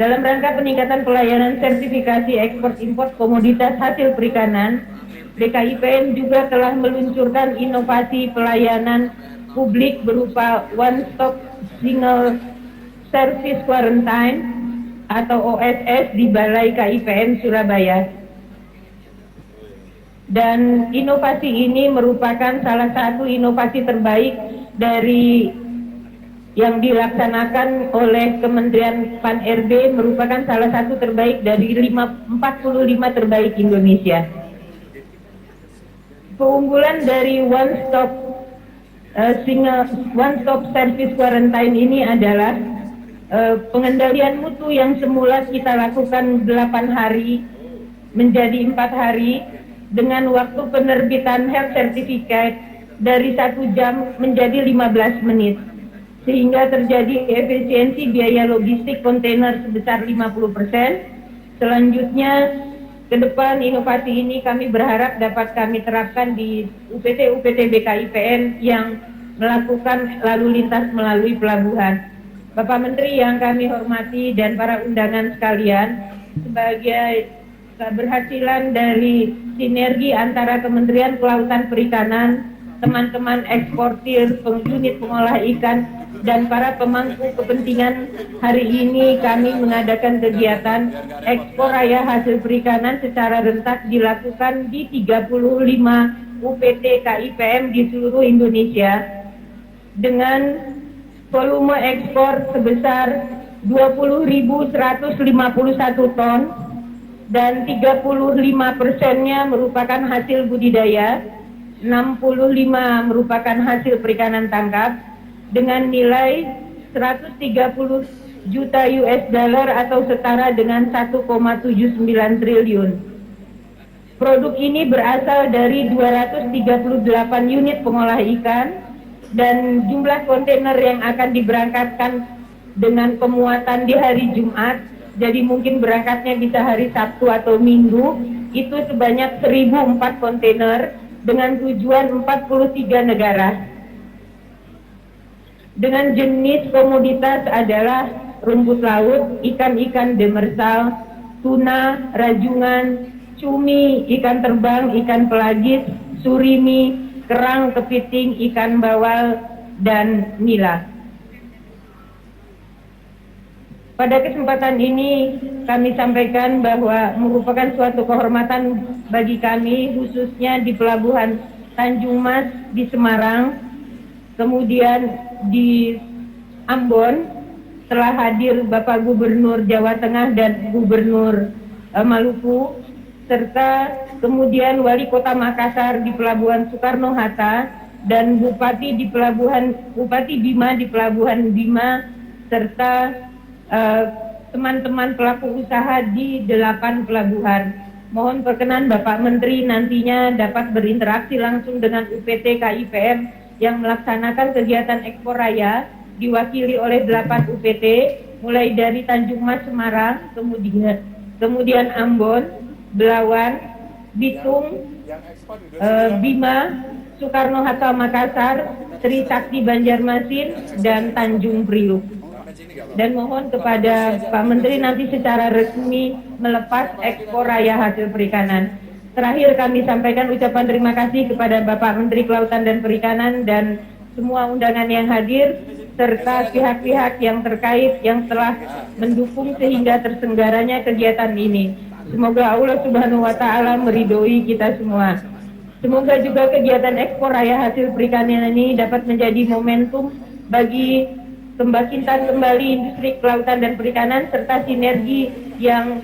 Dalam rangka peningkatan pelayanan sertifikasi ekspor-impor komoditas hasil perikanan, BKIPM juga telah meluncurkan inovasi pelayanan publik berupa One Stop Single Service Quarantine atau OSS di Balai KIPM Surabaya. Dan inovasi ini merupakan salah satu inovasi terbaik dari yang dilaksanakan oleh Kementerian Pan-RB, merupakan salah satu terbaik dari 45 terbaik Indonesia. Keunggulan dari One Stop Service Quarantine ini adalah pengendalian mutu yang semula kita lakukan 8 hari menjadi 4 hari dengan waktu penerbitan health certificate dari 1 jam menjadi 15 menit, sehingga terjadi efisiensi biaya logistik kontainer sebesar 50%. Selanjutnya ke depan inovasi ini kami berharap dapat kami terapkan di UPT BKIPM yang melakukan lalu lintas melalui pelabuhan. Bapak Menteri yang kami hormati dan para undangan sekalian, sebagai keberhasilan dari sinergi antara Kementerian Kelautan Perikanan, teman-teman eksportir, unit pengolah ikan, dan para pemangku kepentingan, hari ini kami mengadakan kegiatan ekspor raya hasil perikanan secara rentak dilakukan di 35 UPT KIPM di seluruh Indonesia dengan volume ekspor sebesar 20.151 ton dan 35%-nya merupakan hasil budidaya, 65 merupakan hasil perikanan tangkap dengan nilai 130 juta US dollar atau setara dengan 1,79 triliun. Produk ini berasal dari 238 unit pengolah ikan dan jumlah kontainer yang akan diberangkatkan dengan pemuatan di hari Jumat, jadi mungkin berangkatnya bisa hari Sabtu atau Minggu, itu sebanyak 1004 kontainer dengan tujuan 43 negara. Dengan jenis komoditas adalah rumput laut, ikan-ikan demersal, tuna, rajungan, cumi, ikan terbang, ikan pelagis, surimi, kerang, kepiting, ikan bawal, dan nila. Pada kesempatan ini kami sampaikan bahwa merupakan suatu kehormatan bagi kami, khususnya di Pelabuhan Tanjung Mas di Semarang, kemudian di Ambon telah hadir Bapak Gubernur Jawa Tengah dan Gubernur Maluku, serta kemudian Wali Kota Makassar di Pelabuhan Soekarno-Hatta dan Bupati Bima di Pelabuhan Bima, serta teman-teman pelaku usaha di 8 pelabuhan. Mohon perkenan Bapak Menteri nantinya dapat berinteraksi langsung dengan UPT KIPM yang melaksanakan kegiatan ekspor raya diwakili oleh 8 UPT mulai dari Tanjung Mas Semarang, kemudian Ambon, Belawan, Bitung, Bima, Soekarno-Hatta Makassar, Trisakti Banjarmasin, dan Tanjung Priuk. Dan mohon kepada Pak Menteri nanti secara resmi melepas ekspor raya hasil perikanan. Terakhir kami sampaikan ucapan terima kasih kepada Bapak Menteri Kelautan dan Perikanan dan semua undangan yang hadir, serta pihak-pihak yang terkait yang telah mendukung sehingga terselenggaranya kegiatan ini. Semoga Allah Subhanahu wa Ta'ala meridhoi kita semua. Semoga juga kegiatan ekspor raya hasil perikanan ini dapat menjadi momentum bagi kembangkitan kembali industri kelautan dan perikanan serta sinergi yang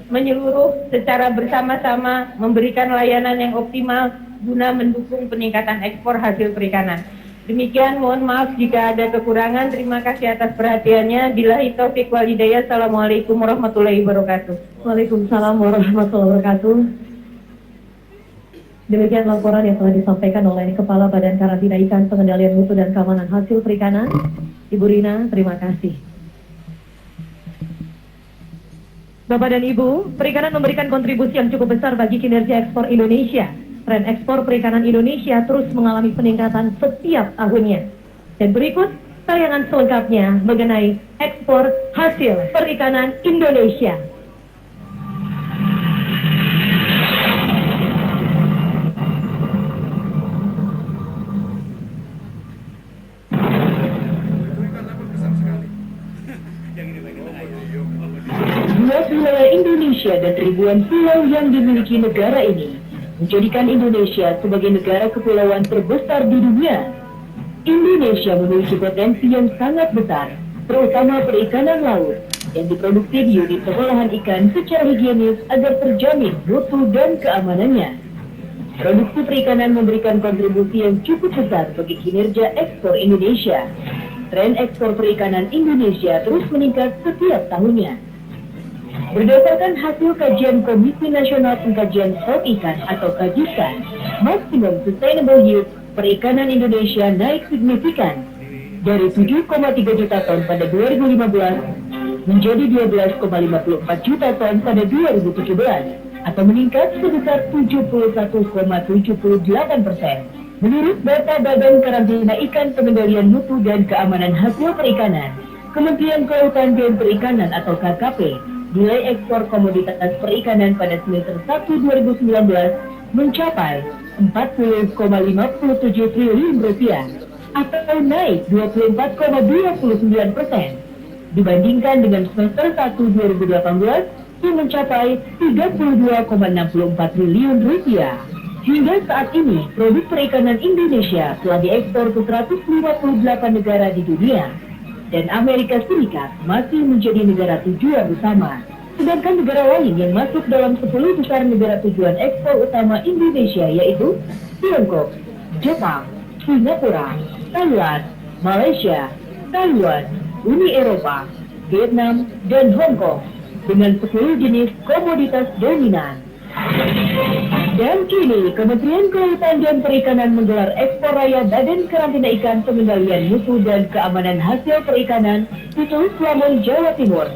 menyeluruh secara bersama-sama memberikan layanan yang optimal guna mendukung peningkatan ekspor hasil perikanan. Demikian, mohon maaf jika ada kekurangan. Terima kasih atas perhatiannya. Billahi taufik wal hidayah. Assalamualaikum warahmatullahi wabarakatuh.
Waalaikumsalam warahmatullahi wabarakatuh. Demikian laporan yang telah disampaikan oleh Kepala Badan Karantina Ikan Pengendalian Mutu dan Keamanan Hasil Perikanan, Ibu Rina. Terima kasih. Bapak dan Ibu, perikanan memberikan kontribusi yang cukup besar bagi kinerja ekspor Indonesia. Tren ekspor perikanan Indonesia terus mengalami peningkatan setiap tahunnya. Dan berikut tayangan selengkapnya mengenai ekspor hasil perikanan Indonesia. Luas wilayah Indonesia dan ribuan pulau yang dimiliki negara ini menjadikan Indonesia sebagai negara kepulauan terbesar di dunia. Indonesia memiliki potensi yang sangat besar, terutama perikanan laut, yang diproduksi di unit pengolahan ikan secara higienis agar terjamin mutu dan keamanannya. Produksi perikanan memberikan kontribusi yang cukup besar bagi kinerja ekspor Indonesia. Tren ekspor perikanan Indonesia terus meningkat setiap tahunnya. Berdasarkan hasil kajian Komisi Nasional Pengkajian Stok Ikan atau KAJISTAN, Maximum Sustainable Yield perikanan Indonesia naik signifikan dari 7,3 juta ton pada 2015 menjadi 12,54 juta ton pada 2017 atau meningkat sebesar 71,78%. Menurut data Badan Karantina Ikan Pengendalian Mutu dan Keamanan Hasil Perikanan, Kementerian Kelautan dan Perikanan atau KKP, nilai ekspor komoditas perikanan pada semester 1 2019 mencapai 40,57 triliun rupiah atau naik 24,29% dibandingkan dengan semester 1 2018 yang mencapai 32,64 triliun rupiah. Hingga saat ini, produk perikanan Indonesia telah diekspor ke 158 negara di dunia, dan Amerika Serikat masih menjadi negara tujuan utama. Sedangkan negara lain yang masuk dalam 10 besar negara tujuan ekspor utama Indonesia yaitu Tiongkok, Jepang, Singapura, Thailand, Malaysia, Taiwan, Uni Eropa, Vietnam, dan Hong Kong dengan 10 jenis komoditas dominan. Dan kini, Kementerian Kelautan dan Perikanan menggelar ekspor raya Badan Karantina Ikan Pengendalian Mutu dan Keamanan Hasil Perikanan di Teluk Lamun, Jawa Timur.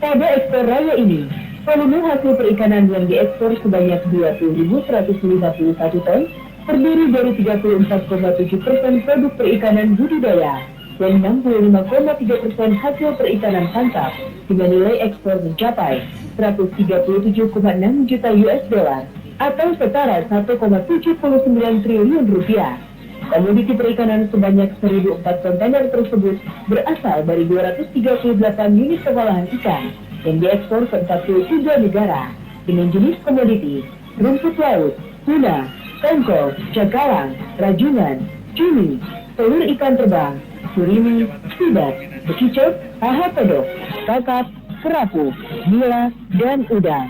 Pada ekspor raya ini, volume hasil perikanan yang diekspor sebanyak 20.151 ton, terdiri dari 34,7% produk perikanan budidaya dan 65,3% hasil perikanan tangkap, dengan nilai ekspor mencapai 137,6 juta US dollar atau setara 1,79 triliun rupiah. Komoditi perikanan sebanyak 1.004 kontainer tersebut berasal dari 238 unit pengolahan ikan yang diekspor ke 43 negara dengan jenis komoditi rumput laut, tuna, tongkol, cakalang, rajungan, cumi, telur ikan terbang, surimi, sidat, bekicot, paha kodok, kakap, kerapu, nila, dan udang.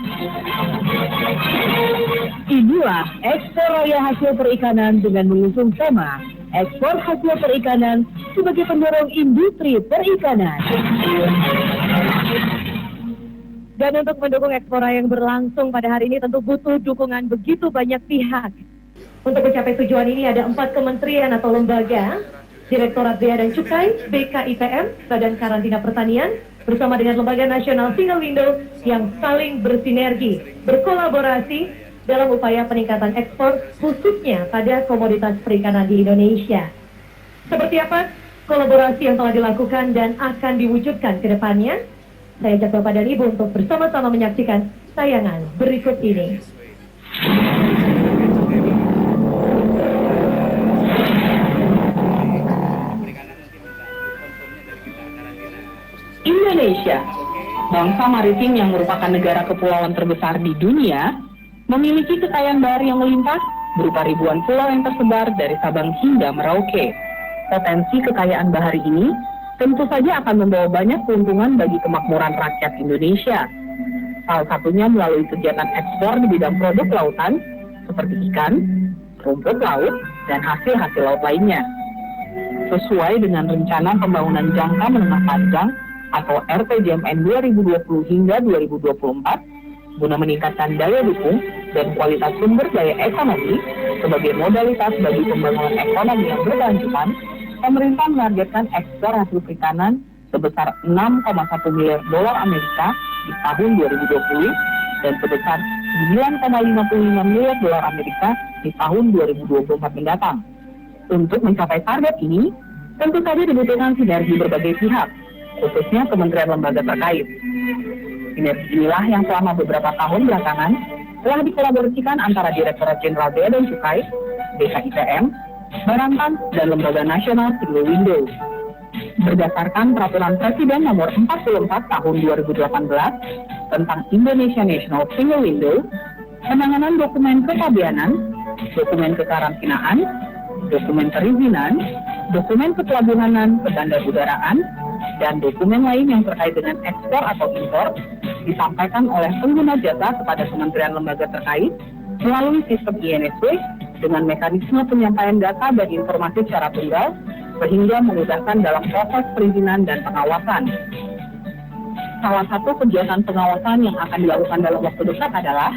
Inilah ekspor raya hasil perikanan dengan mengusung tema ekspor hasil perikanan sebagai pendorong industri perikanan. Dan untuk mendukung ekspor raya yang berlangsung pada hari ini tentu butuh dukungan begitu banyak pihak. Untuk mencapai tujuan ini ada 4 kementerian atau lembaga, Direktorat Bea dan Cukai, BKIPM, Badan Karantina Pertanian, bersama dengan Lembaga Nasional Single Window yang saling bersinergi, berkolaborasi dalam upaya peningkatan ekspor khususnya pada komoditas perikanan di Indonesia. Seperti apa kolaborasi yang telah dilakukan dan akan diwujudkan ke depannya? Saya ajak Bapak dan Ibu untuk bersama-sama menyaksikan tayangan berikut ini.
Indonesia, bangsa maritim yang merupakan negara kepulauan terbesar di dunia, memiliki kekayaan bahari yang melimpah berupa ribuan pulau yang tersebar dari Sabang hingga Merauke. Potensi kekayaan bahari ini tentu saja akan membawa banyak keuntungan bagi kemakmuran rakyat Indonesia. Salah satunya melalui kegiatan ekspor di bidang produk lautan seperti ikan, rumput laut, dan hasil-hasil laut lainnya. Sesuai dengan rencana pembangunan jangka menengah panjang atau RPJMN 2020 hingga 2024, guna meningkatkan daya dukung dan kualitas sumber daya ekonomi sebagai modalitas bagi pembangunan ekonomi yang berkelanjutan, pemerintah menargetkan ekspor hasil perikanan sebesar 6,1 miliar dolar Amerika di tahun 2020 dan sebesar 9,55 miliar dolar Amerika di tahun 2024 mendatang. Untuk mencapai target ini, tentu saja dibutuhkan sinergi berbagai pihak, khususnya kementerian lembaga terkait. Sinergi inilah yang selama beberapa tahun belakangan telah dikolaborasikan antara Direktorat Jenderal Bea dan Cukai, BKIPM, Barantan, dan Lembaga Nasional Single Window. Berdasarkan Peraturan Presiden Nomor 44 Tahun 2018 tentang Indonesia National Single Window, penanganan dokumen kepabeanan, dokumen kekarantinaan, dokumen perizinan, dokumen kepelabuhanan, kebandarudaraan, dan dokumen lain yang terkait dengan ekspor atau impor disampaikan oleh pengguna jasa kepada kementerian lembaga terkait melalui sistem INSW dengan mekanisme penyampaian data dan informasi secara tunggal sehingga memudahkan dalam proses perizinan dan pengawasan. Salah satu kegiatan pengawasan yang akan dilakukan dalam waktu dekat adalah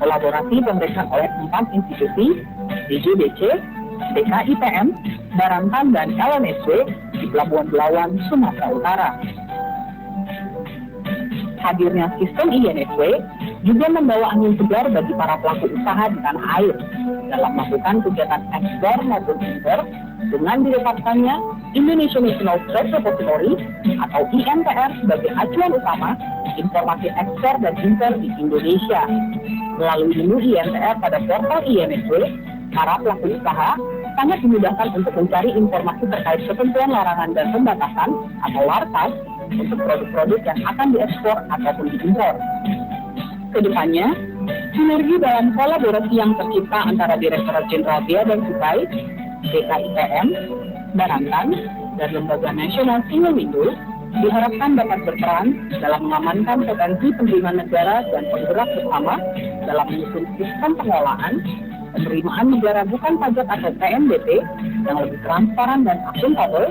kolaborasi pemeriksaan oleh 4 institusi, DJBC, BKIPM, Barantan, dan LMSW di Pelabuhan Belawan, Sumatera Utara. Hadirnya sistem INSW juga membawa angin segar bagi para pelaku usaha di tanah air dalam melakukan kegiatan ekspor maupun impor dengan ditetapkannya Indonesia National Trade Repository atau INTR sebagai acuan utama informasi ekspor dan impor di Indonesia. Melalui menu INTR pada portal INSW, para pelaku usaha sangat dimudahkan untuk mencari informasi terkait ketentuan larangan dan pembatasan atau lartas untuk produk-produk yang akan diekspor ataupun diimpor. Kedepannya, sinergi dalam kolaborasi yang tercipta antara Direktorat Jenderal Bea dan Cukai, BKIPM, Barantan, dan Lembaga Nasional Single Window diharapkan dapat berperan dalam mengamankan potensi penerimaan negara dan penggerak bersama dalam menyusun sistem pengelolaan penerimaan negara bukan pajak atau PNBP yang lebih transparan dan akuntabel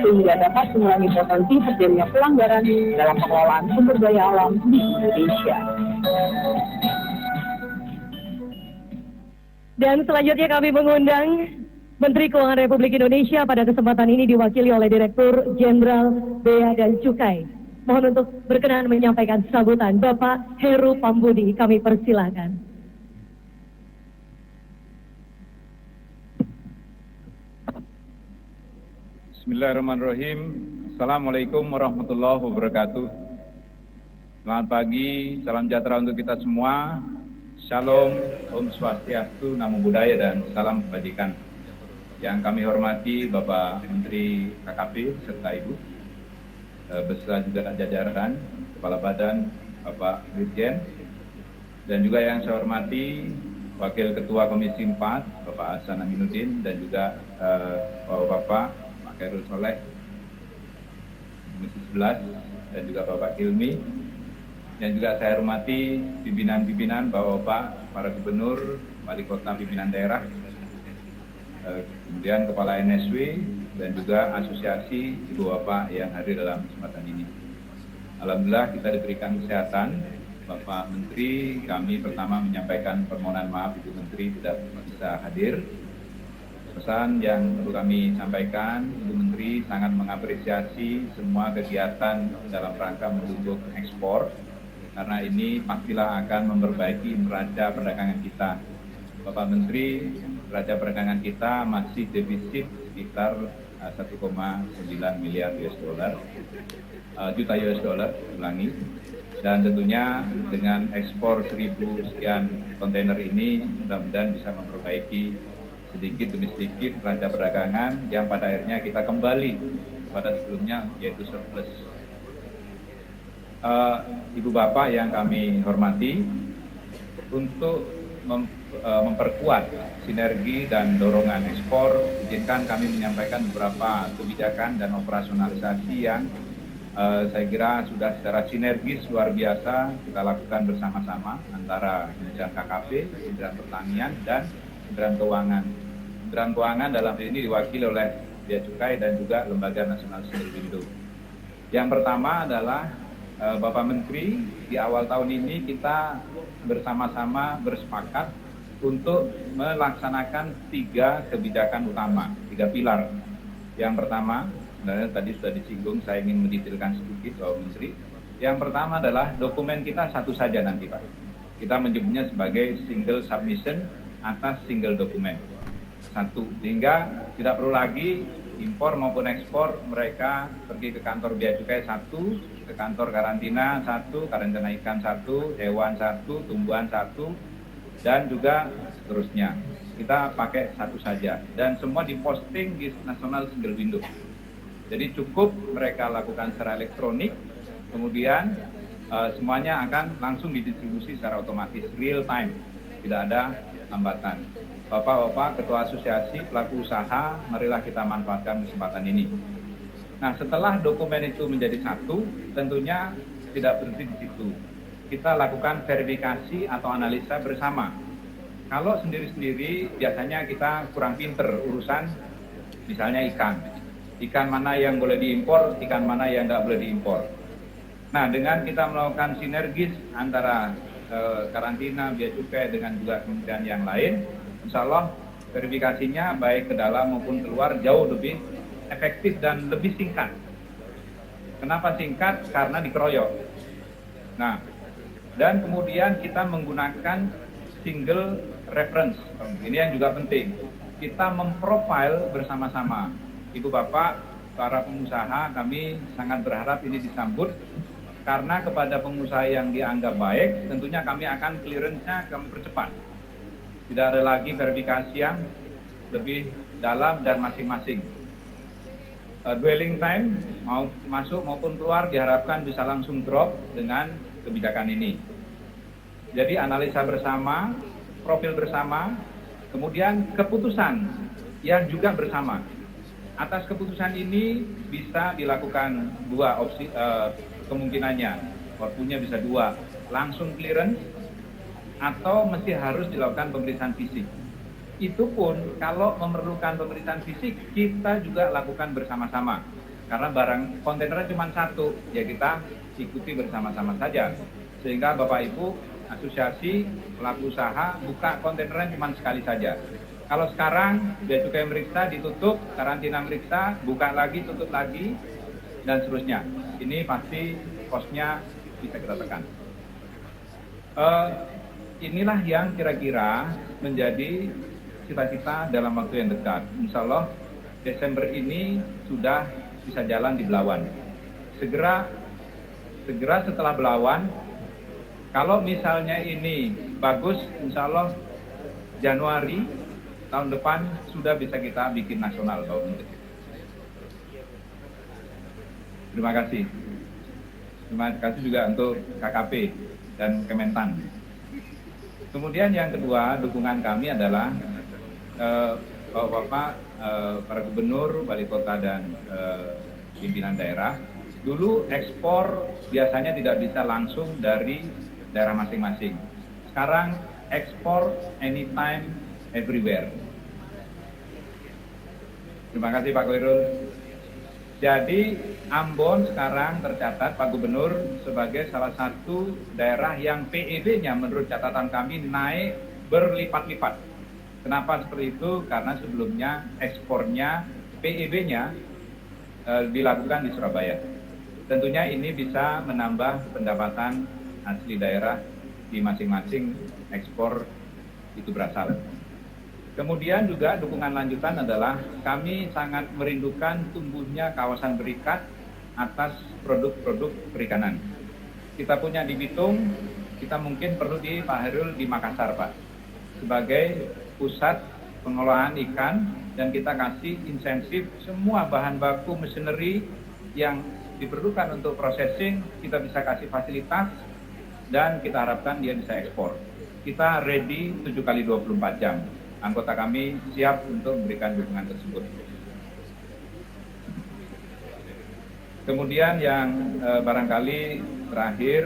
sehingga dapat mengurangi potensi terjadinya pelanggaran dalam pengelolaan sumber daya alam di Indonesia.
Dan selanjutnya kami mengundang Menteri Keuangan Republik Indonesia pada kesempatan ini diwakili oleh Direktur Jenderal Bea dan Cukai. Mohon untuk berkenan menyampaikan sambutan Bapak Heru Pambudi, kami persilakan.
Bismillahirrahmanirrahim. Assalamualaikum warahmatullahi wabarakatuh. Selamat pagi, salam sejahtera untuk kita semua. Shalom, Om Swastiastu, Namo Buddhaya, dan salam kebajikan. Yang kami hormati Bapak Menteri KKP serta Ibu, beserta juga jajaran, Kepala Badan, Bapak Dirjen, dan juga yang saya hormati Wakil Ketua Komisi 4, Bapak Hasan Aminuddin, dan juga Bapak-Bapak, Pak Khairul Soleh, Komisi 11, dan juga Bapak Hilmi, dan juga saya hormati pimpinan-pimpinan, Bapak-Bapak, para Gubernur, Wali Kota, pimpinan daerah, kemudian Kepala NSW, dan juga asosiasi Ibu Bapak yang hadir dalam kesempatan ini. Alhamdulillah kita diberikan kesehatan. Bapak Menteri, kami pertama menyampaikan permohonan maaf Ibu Menteri tidak bisa hadir. Pesan yang perlu kami sampaikan, Ibu Menteri sangat mengapresiasi semua kegiatan dalam rangka mendukung ekspor, karena ini pastilah akan memperbaiki neraca perdagangan kita. Bapak Menteri, neraca perdagangan kita masih defisit sekitar 1,9 miliar juta US dollar, ulangi. Dan tentunya dengan ekspor 1.000 sekian kontainer ini mudah-mudahan bisa memperbaiki sedikit demi sedikit neraca perdagangan yang pada akhirnya kita kembali pada sebelumnya, yaitu surplus. Ibu Bapak yang kami hormati, untuk memperkuat sinergi dan dorongan ekspor, izinkan kami menyampaikan beberapa kebijakan dan operasionalisasi yang saya kira sudah secara sinergis luar biasa kita lakukan bersama-sama antara Kementerian KKP, Kementerian Pertanian, dan Kementerian Keuangan. Kementerian Keuangan dalam hal ini diwakili oleh Bea Cukai dan juga Lembaga Nasional Single Window. Yang pertama adalah Bapak Menteri, di awal tahun ini kita bersama-sama bersepakat untuk melaksanakan 3 kebijakan utama, 3 pilar. Yang pertama, sebenarnya tadi sudah disinggung, saya ingin mendetailkan sedikit Bapak Menteri. Yang pertama adalah dokumen kita satu saja nanti Pak. Kita menyebutnya sebagai single submission atas single dokumen. Satu, sehingga tidak perlu lagi impor maupun ekspor mereka pergi ke kantor Bea Cukai 1, ke kantor karantina 1, karantina ikan 1, hewan 1, tumbuhan 1, dan juga seterusnya. Kita pakai satu saja dan semua diposting di National Single Window. Jadi cukup mereka lakukan secara elektronik, kemudian semuanya akan langsung didistribusi secara otomatis, real time, tidak ada hambatan. Bapak-bapak, ketua asosiasi, pelaku usaha, marilah kita manfaatkan kesempatan ini. Nah, setelah dokumen itu menjadi satu, tentunya tidak berhenti di situ. Kita lakukan verifikasi atau analisa bersama. Kalau sendiri-sendiri, biasanya kita kurang pinter urusan, misalnya ikan. Ikan mana yang boleh diimpor, ikan mana yang nggak boleh diimpor. Nah, dengan kita melakukan sinergis antara karantina, Bea Cukai, dengan juga kementerian yang lain, insya Allah verifikasinya baik ke dalam maupun keluar jauh lebih efektif dan lebih singkat. Kenapa singkat? Karena dikeroyok. Nah, dan kemudian kita menggunakan single reference. Ini yang juga penting. Kita memprofile bersama-sama. Ibu Bapak, para pengusaha, kami sangat berharap ini disambut. Karena kepada pengusaha yang dianggap baik, tentunya kami akan clearance-nya kami percepat. Tidak ada lagi verifikasi yang lebih dalam dan masing-masing. Dwelling time mau masuk maupun keluar diharapkan bisa langsung drop dengan kebijakan ini. Jadi analisa bersama, profil bersama, kemudian keputusan yang juga bersama. Atas keputusan ini bisa dilakukan dua opsi kemungkinannya. Waktunya bisa dua, langsung clearance atau mesti harus dilakukan pemeriksaan fisik. Itu pun kalau memerlukan pemeriksaan fisik kita juga lakukan bersama-sama. Karena barang kontainernya cuma satu, ya kita ikuti bersama-sama saja. Sehingga Bapak Ibu asosiasi pelaku usaha buka kontainernya cuma sekali saja. Kalau sekarang Bea Cukai meriksa, ditutup, karantina meriksa, buka lagi, tutup lagi, dan seterusnya. Ini pasti kosnya bisa kita tekan. Inilah yang kira-kira menjadi cita-cita dalam waktu yang dekat. Insya Allah Desember ini sudah bisa jalan di Belawan. Segera setelah Belawan, kalau misalnya ini bagus, insya Allah Januari tahun depan sudah bisa kita bikin nasional. Terima kasih. Terima kasih juga untuk KKP dan Kementan. Kemudian yang kedua, dukungan kami adalah Bapak, para gubernur, wali kota dan pimpinan daerah. Dulu ekspor biasanya tidak bisa langsung dari daerah masing-masing. Sekarang ekspor anytime, everywhere. Terima kasih Pak Koirul. Jadi Ambon sekarang tercatat Pak Gubernur sebagai salah satu daerah yang PEB-nya menurut catatan kami naik berlipat-lipat. Kenapa seperti itu? Karena sebelumnya ekspornya, PEB-nya dilakukan di Surabaya. Tentunya ini bisa menambah pendapatan asli daerah di masing-masing ekspor itu berasal. Kemudian juga dukungan lanjutan adalah kami sangat merindukan tumbuhnya kawasan berikat atas produk-produk perikanan. Kita punya di Bitung, kita mungkin perlu di Pak Herul di Makassar, Pak, sebagai pusat pengelolaan ikan, dan kita kasih insentif semua bahan baku machinery yang diperlukan untuk processing, kita bisa kasih fasilitas dan kita harapkan dia bisa ekspor. Kita ready 7x24 jam. Anggota kami siap untuk memberikan dukungan tersebut. Kemudian yang barangkali terakhir,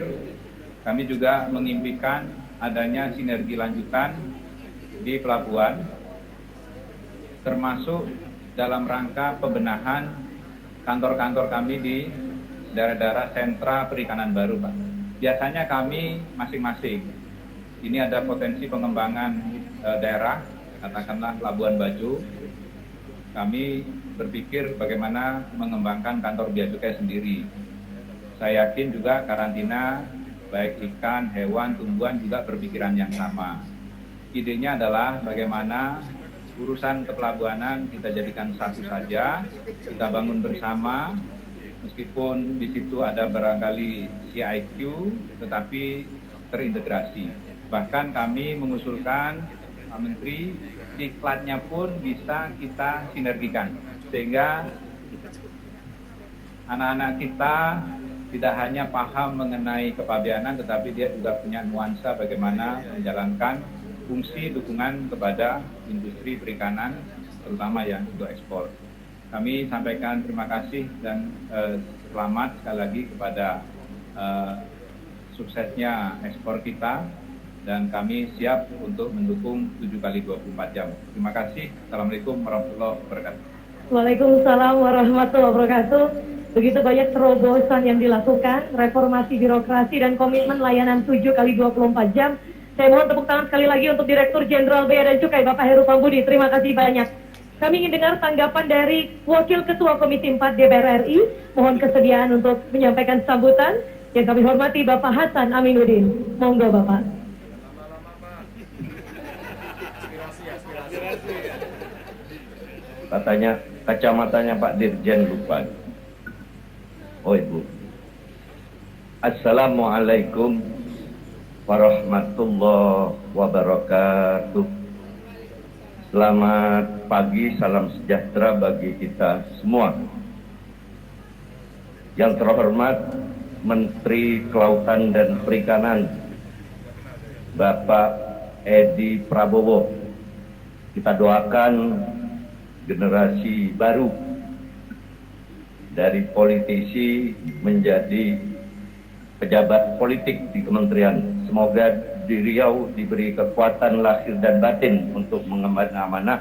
kami juga mengimpikan adanya sinergi lanjutan di pelabuhan, termasuk dalam rangka pembenahan kantor-kantor kami di daerah-daerah sentra perikanan baru, Pak. Biasanya kami masing-masing, ini ada potensi pengembangan daerah, katakanlah Labuan Bajo, kami berpikir bagaimana mengembangkan kantor bea cukai sendiri. Saya yakin juga karantina, baik ikan, hewan, tumbuhan juga berpikiran yang sama. Idenya adalah bagaimana urusan kepelabuhanan kita jadikan satu saja, kita bangun bersama, meskipun di situ ada barangkali CIQ, tetapi terintegrasi. Bahkan kami mengusulkan Pak Menteri, iklannya pun bisa kita sinergikan, sehingga anak-anak kita tidak hanya paham mengenai kepabeanan, tetapi dia juga punya nuansa bagaimana menjalankan fungsi dukungan kepada industri perikanan, terutama yang untuk ekspor. Kami sampaikan terima kasih dan selamat sekali lagi kepada suksesnya ekspor kita, dan kami siap untuk mendukung 7x24 jam. Terima kasih. Assalamualaikum warahmatullahi wabarakatuh.
Waalaikumsalam warahmatullahi wabarakatuh. Begitu banyak terobosan yang dilakukan, reformasi birokrasi dan komitmen layanan 7x24 jam. Saya mohon tepuk tangan sekali lagi untuk Direktur Jenderal Bea dan Cukai Bapak Heru Pambudi. Terima kasih banyak. Kami ingin dengar tanggapan dari Wakil Ketua Komisi 4 DPR RI. Mohon kesediaan untuk menyampaikan sambutan. Yang kami hormati Bapak Hasan Aminuddin. Monggo Bapak.
Katanya kacamatanya Pak Dirjen lupa. Oh Ibu. Assalamualaikum warahmatullahi wabarakatuh. Selamat pagi, salam sejahtera bagi kita semua. Yang terhormat Menteri Kelautan dan Perikanan Bapak Edi Prabowo, kita doakan generasi baru dari politisi menjadi pejabat politik di kementerian. Semoga di Riau diberi kekuatan lahir dan batin untuk mengemban amanah.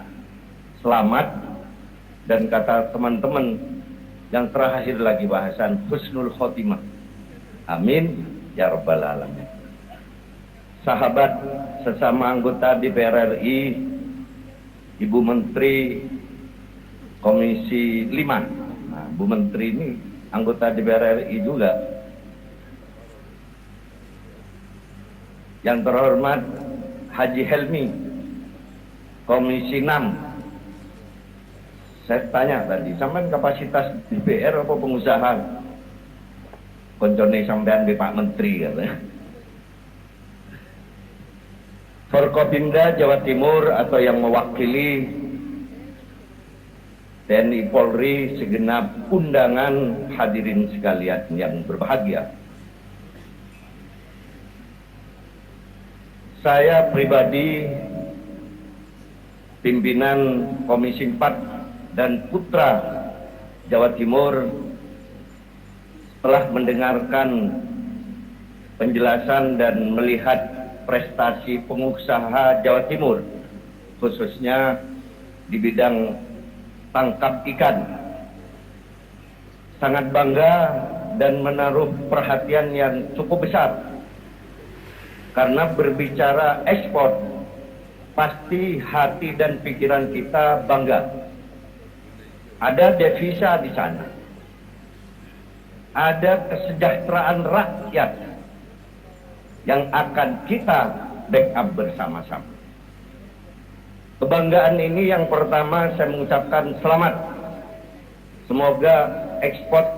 Selamat, dan kata teman-teman yang terakhir lagi bahasan husnul khotimah. Amin ya rabbal alamin. Sahabat sesama anggota DPR RI, Ibu Menteri Komisi 5. Nah, Bu Menteri ini anggota DPR RI juga. Yang terhormat Haji Helmi, Komisi 6. Saya tanya tadi, sampean kapasitas DPR apa pengusaha? Koncone sampean di Pak Menteri katanya. Forkopimda Jawa Timur atau yang mewakili TNI Polri, segenap undangan, hadirin sekalian yang berbahagia. Saya pribadi, pimpinan Komisi 4 dan Putra Jawa Timur, telah mendengarkan penjelasan dan melihat prestasi pengusaha Jawa Timur, khususnya di bidang tangkap ikan. Sangat bangga dan menaruh perhatian yang cukup besar. Karena berbicara ekspor, pasti hati dan pikiran kita bangga. Ada devisa di sana. Ada kesejahteraan rakyat yang akan kita backup bersama-sama. Kebanggaan ini yang pertama saya mengucapkan selamat. Semoga ekspor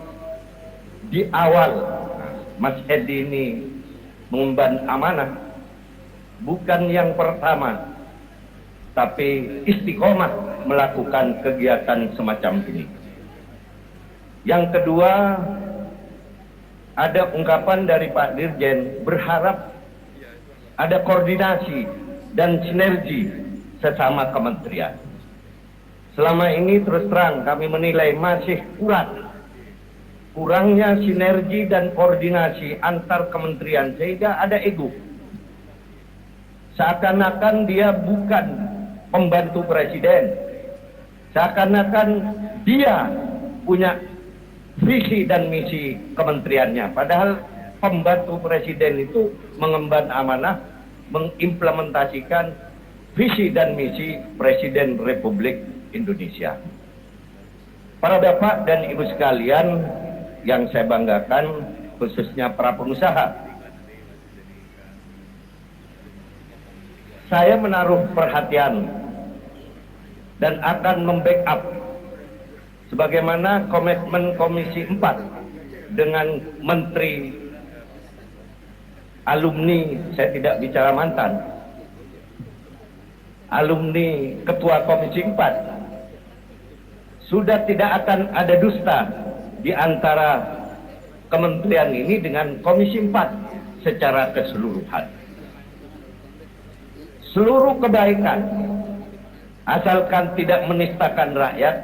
di awal Mas Edi ini mengemban amanah, bukan yang pertama, tapi istiqomah melakukan kegiatan semacam ini. Yang kedua, ada ungkapan dari Pak Dirjen berharap ada koordinasi dan sinergi sesama kementerian. Selama ini terus terang kami menilai masih kurangnya sinergi dan koordinasi antar kementerian, sehingga ada ego. Seakan-akan dia bukan pembantu presiden, seakan-akan dia punya visi dan misi kementeriannya, padahal pembantu presiden itu mengemban amanah mengimplementasikan visi dan misi Presiden Republik Indonesia. Para bapak dan ibu sekalian yang saya banggakan, khususnya para pengusaha, saya menaruh perhatian dan akan membackup sebagaimana komitmen Komisi 4 dengan Menteri alumni, saya tidak bicara mantan, alumni Ketua Komisi 4, sudah tidak akan ada dusta di antara kementerian ini dengan Komisi 4 secara keseluruhan. Seluruh kebaikan, asalkan tidak menistakan rakyat,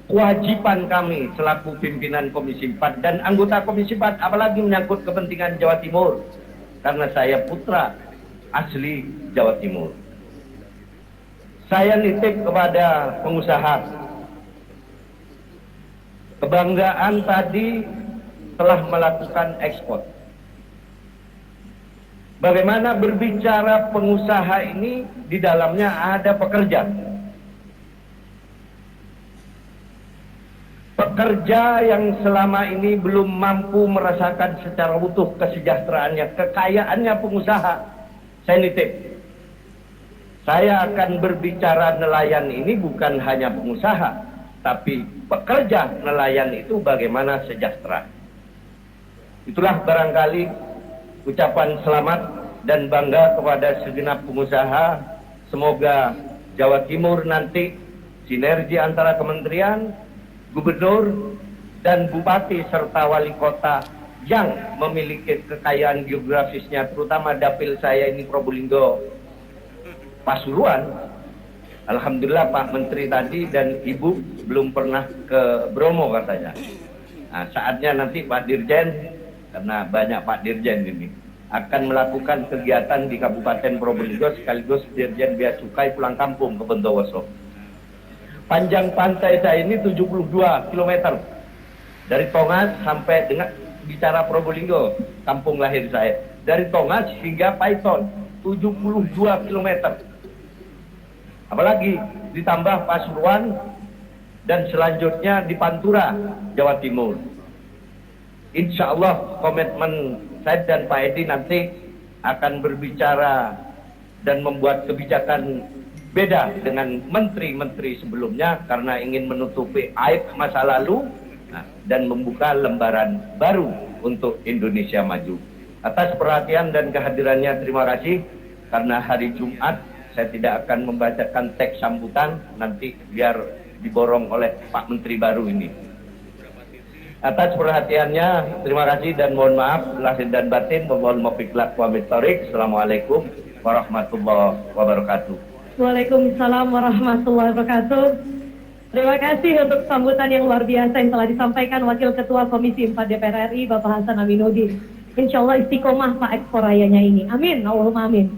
kewajiban kami selaku pimpinan Komisi 4 dan anggota Komisi 4, apalagi menyangkut kepentingan Jawa Timur, karena saya putra asli Jawa Timur. Saya nitip kepada pengusaha, kebanggaan tadi telah melakukan ekspor. Bagaimana berbicara pengusaha ini, di dalamnya ada pekerja. Pekerja yang selama ini belum mampu merasakan secara utuh kesejahteraannya, kekayaannya pengusaha. Saya nitip. Saya akan berbicara nelayan ini bukan hanya pengusaha, tapi pekerja nelayan itu bagaimana sejahtera. Itulah barangkali ucapan selamat dan bangga kepada segenap pengusaha. Semoga
Jawa Timur nanti sinergi antara kementerian, gubernur, dan bupati serta wali kota yang memiliki kekayaan geografisnya, terutama dapil saya ini Probolinggo, Pasuruan. Alhamdulillah Pak Menteri tadi dan Ibu belum pernah ke Bromo katanya. Nah, saatnya nanti Pak Dirjen, karena banyak Pak Dirjen ini, akan melakukan kegiatan di Kabupaten Probolinggo sekaligus Dirjen Bea Cukai pulang kampung ke Bondowoso. Panjang pantai saya ini 72 km. Dari Tongas sampai dengan bicara Probolinggo, kampung lahir saya. Dari Tongas hingga Paiton, 72 km. Apalagi ditambah Pasuruan dan selanjutnya di Pantura, Jawa Timur. Insya Allah komitmen saya dan Pak Edi nanti akan berbicara dan membuat kebijakan beda dengan menteri-menteri sebelumnya karena ingin menutupi aib masa lalu dan membuka lembaran baru untuk Indonesia maju. Atas perhatian dan kehadirannya terima kasih. Karena hari Jumat saya tidak akan membacakan teks sambutan, nanti biar diborong oleh Pak Menteri baru ini. Atas perhatiannya terima kasih dan mohon maaf lahir dan batin. Mohon mufiq wa mitorik. Assalamualaikum warahmatullahi wabarakatuh.
Waalaikumsalam warahmatullahi wabarakatuh. Terima kasih untuk sambutan yang luar biasa yang telah disampaikan Wakil Ketua Komisi 4 DPR RI Bapak Hasan Aminuddin. Insya Allah istiqomah Pak ekspor rayanya ini. Amin, Allahumma amin.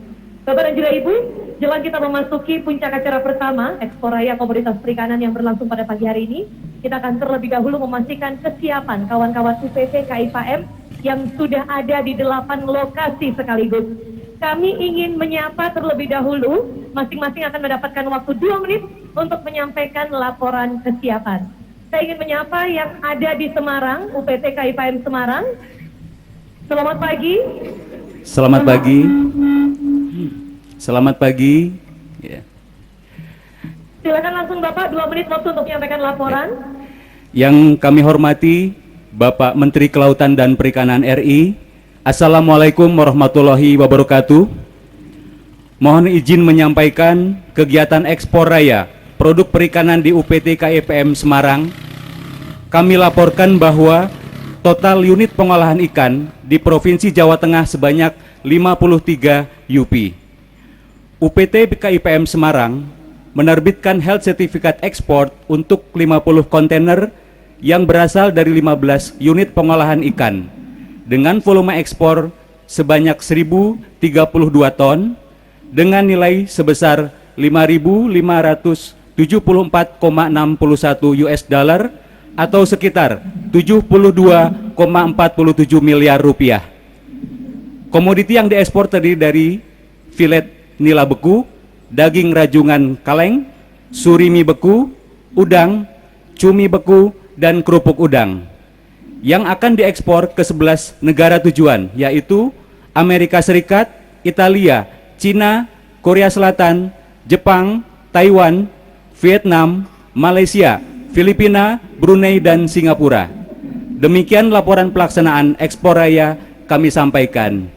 Bapak dan juga Ibu, jelang kita memasuki puncak acara pertama ekspor raya komoditas perikanan yang berlangsung pada pagi hari ini, kita akan terlebih dahulu memastikan kesiapan kawan-kawan UPT KIPM yang sudah ada di 8 lokasi sekaligus. Kami ingin menyapa terlebih dahulu, masing-masing akan mendapatkan waktu 2 menit untuk menyampaikan laporan kesiapan. Saya ingin menyapa yang ada di Semarang, UPT KIPM Semarang. Selamat pagi.
Selamat pagi. Selamat pagi. Ya.
Silakan langsung Bapak, 2 menit waktu untuk menyampaikan laporan.
Yang kami hormati Bapak Menteri Kelautan dan Perikanan RI. Assalamualaikum warahmatullahi wabarakatuh. Mohon izin menyampaikan kegiatan ekspor raya produk perikanan di UPT KIPM Semarang. Kami laporkan bahwa total unit pengolahan ikan di Provinsi Jawa Tengah sebanyak 53 UP. UPT KIPM Semarang menerbitkan Health Certificate Export untuk 50 kontainer yang berasal dari 15 unit pengolahan ikan dengan volume ekspor sebanyak 1032 ton dengan nilai sebesar 5.574,61 US dollar atau sekitar 72,47 miliar rupiah. Komoditi yang diekspor terdiri dari filet nila beku, daging rajungan kaleng, surimi beku, udang, cumi beku, dan kerupuk udang yang akan diekspor ke 11 negara tujuan, yaitu Amerika Serikat, Italia, Cina, Korea Selatan, Jepang, Taiwan, Vietnam, Malaysia, Filipina, Brunei, dan Singapura. Demikian laporan pelaksanaan ekspor raya kami sampaikan.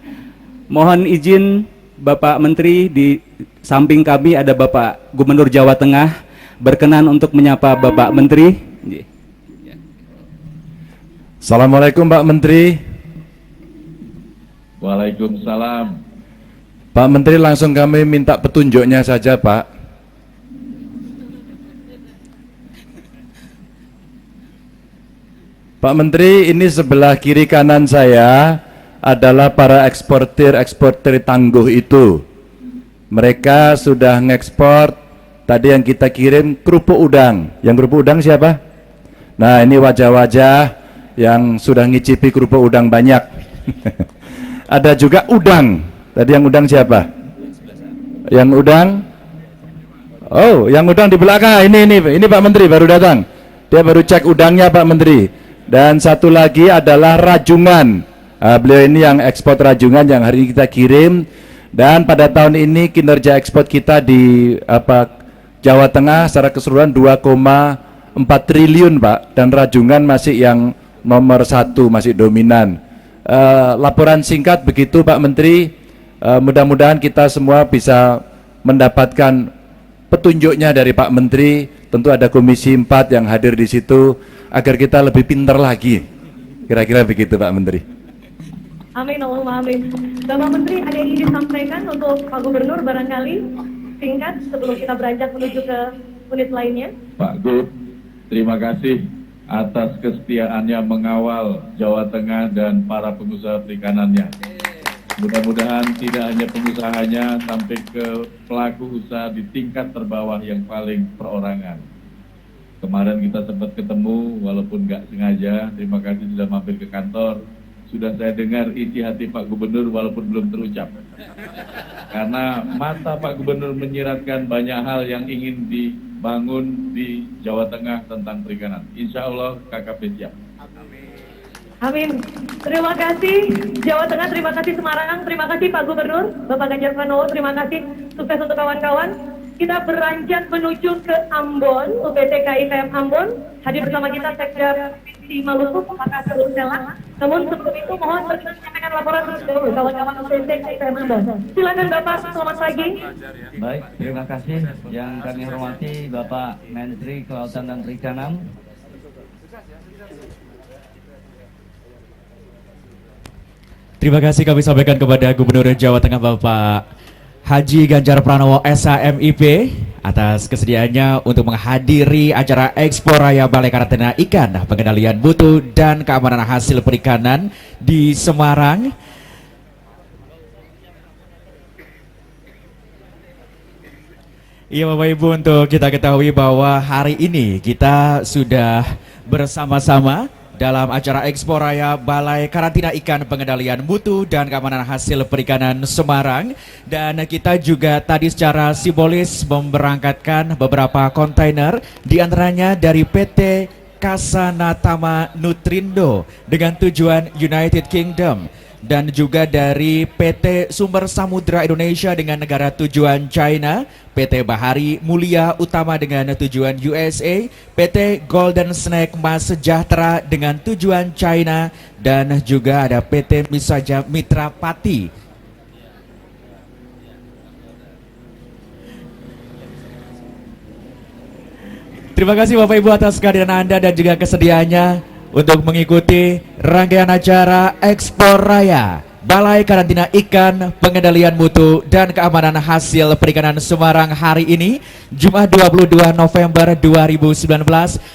Mohon izin Bapak Menteri, di samping kami ada Bapak Gubernur Jawa Tengah, berkenan untuk menyapa Bapak Menteri.
Assalamualaikum Pak Menteri.
Waalaikumsalam.
Pak Menteri, langsung kami minta petunjuknya saja Pak. Pak Menteri, ini sebelah kiri kanan saya adalah para eksportir tangguh itu. Mereka sudah ngekspor tadi yang kita kirim kerupuk udang. Yang kerupuk udang siapa? Nah, ini wajah-wajah yang sudah ngicipi kerupuk udang banyak. Ada juga udang. Tadi yang udang siapa? Yang udang? Oh, yang udang di belakang. Ini Pak Menteri baru datang. Dia baru cek udangnya Pak Menteri. Dan satu lagi adalah rajungan. Beliau ini yang ekspor rajungan yang hari ini kita kirim. Dan pada tahun ini kinerja ekspor kita di Jawa Tengah secara keseluruhan 2,4 triliun Pak. Dan rajungan masih yang nomor 1, masih dominan. Laporan singkat begitu Pak Menteri. Mudah-mudahan kita semua bisa mendapatkan petunjuknya dari Pak Menteri, tentu ada Komisi 4 yang hadir di situ, agar kita lebih pintar lagi. Kira-kira begitu Pak Menteri.
Amin, Allahumma amin. Bapak Menteri, ada yang ingin disampaikan untuk Pak Gubernur barangkali singkat sebelum kita beranjak menuju ke unit lainnya?
Pak Gub, terima kasih atas kesetiaannya mengawal Jawa Tengah dan para pengusaha perikanannya. Mudah-mudahan tidak hanya pengusahanya, sampai ke pelaku usaha di tingkat terbawah yang paling perorangan. Kemarin kita sempat ketemu, walaupun nggak sengaja. Terima kasih sudah mampir ke kantor. Sudah saya dengar isi hati Pak Gubernur walaupun belum terucap. Karena mata Pak Gubernur menyiratkan banyak hal yang ingin dibangun di Jawa Tengah tentang perikanan. Insya Allah KKP siap.
Amin. Terima kasih Jawa Tengah, terima kasih Semarang, terima kasih Pak Gubernur, Bapak Ganjar Pranowo, terima kasih. Sukses untuk kawan-kawan. Kita beranjak menuju ke Ambon, UPT KIPM Ambon. Hadir bersama kita Sekda Provinsi Maluku, Pak Kasur Sela. Namun sebelum itu mohon berkenan menyampaikan laporan dulu kawan-kawan UPT KIPM Ambon. Silakan Bapak, selamat pagi.
Baik, terima kasih. Yang kami hormati Bapak Menteri Kelautan dan Perikanan.
Terima kasih kami sampaikan kepada Gubernur Jawa Tengah Bapak Haji Ganjar Pranowo SHMIP atas kesediaannya untuk menghadiri acara Expo Raya Balai Karantina Ikan, Pengendalian Mutu dan Keamanan Hasil Perikanan di Semarang. Iya Bapak Ibu, untuk kita ketahui bahwa hari ini kita sudah bersama-sama dalam acara Expo Raya Balai Karantina Ikan, Pengendalian Mutu dan Keamanan Hasil Perikanan Semarang. Dan kita juga tadi secara simbolis memberangkatkan beberapa kontainer, diantaranya dari PT Kasanatama Nutrindo dengan tujuan United Kingdom, dan juga dari PT Sumber Samudra Indonesia dengan negara tujuan China, PT Bahari Mulia Utama dengan tujuan USA, PT Golden Snake Mas Sejahtera dengan tujuan China, dan juga ada PT Misaja Mitra Pati. Terima kasih Bapak Ibu atas kehadiran Anda dan juga kesediaannya untuk mengikuti rangkaian acara Expo Raya Balai Karantina Ikan, Pengendalian Mutu dan Keamanan Hasil Perikanan Semarang hari ini, Jumat 22 November 2019.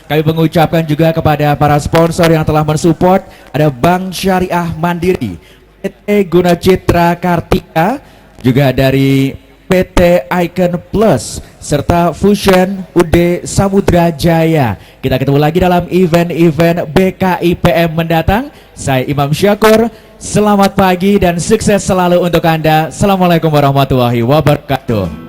Kami mengucapkan juga kepada para sponsor yang telah mensupport, ada Bank Syariah Mandiri, PT Guna Citra Kartika, juga dari PT Icon Plus, serta Fusion UD Samudra Jaya. Kita ketemu lagi dalam event-event BKIPM mendatang. Saya Imam Syakur, selamat pagi dan sukses selalu untuk Anda. Assalamualaikum warahmatullahi wabarakatuh.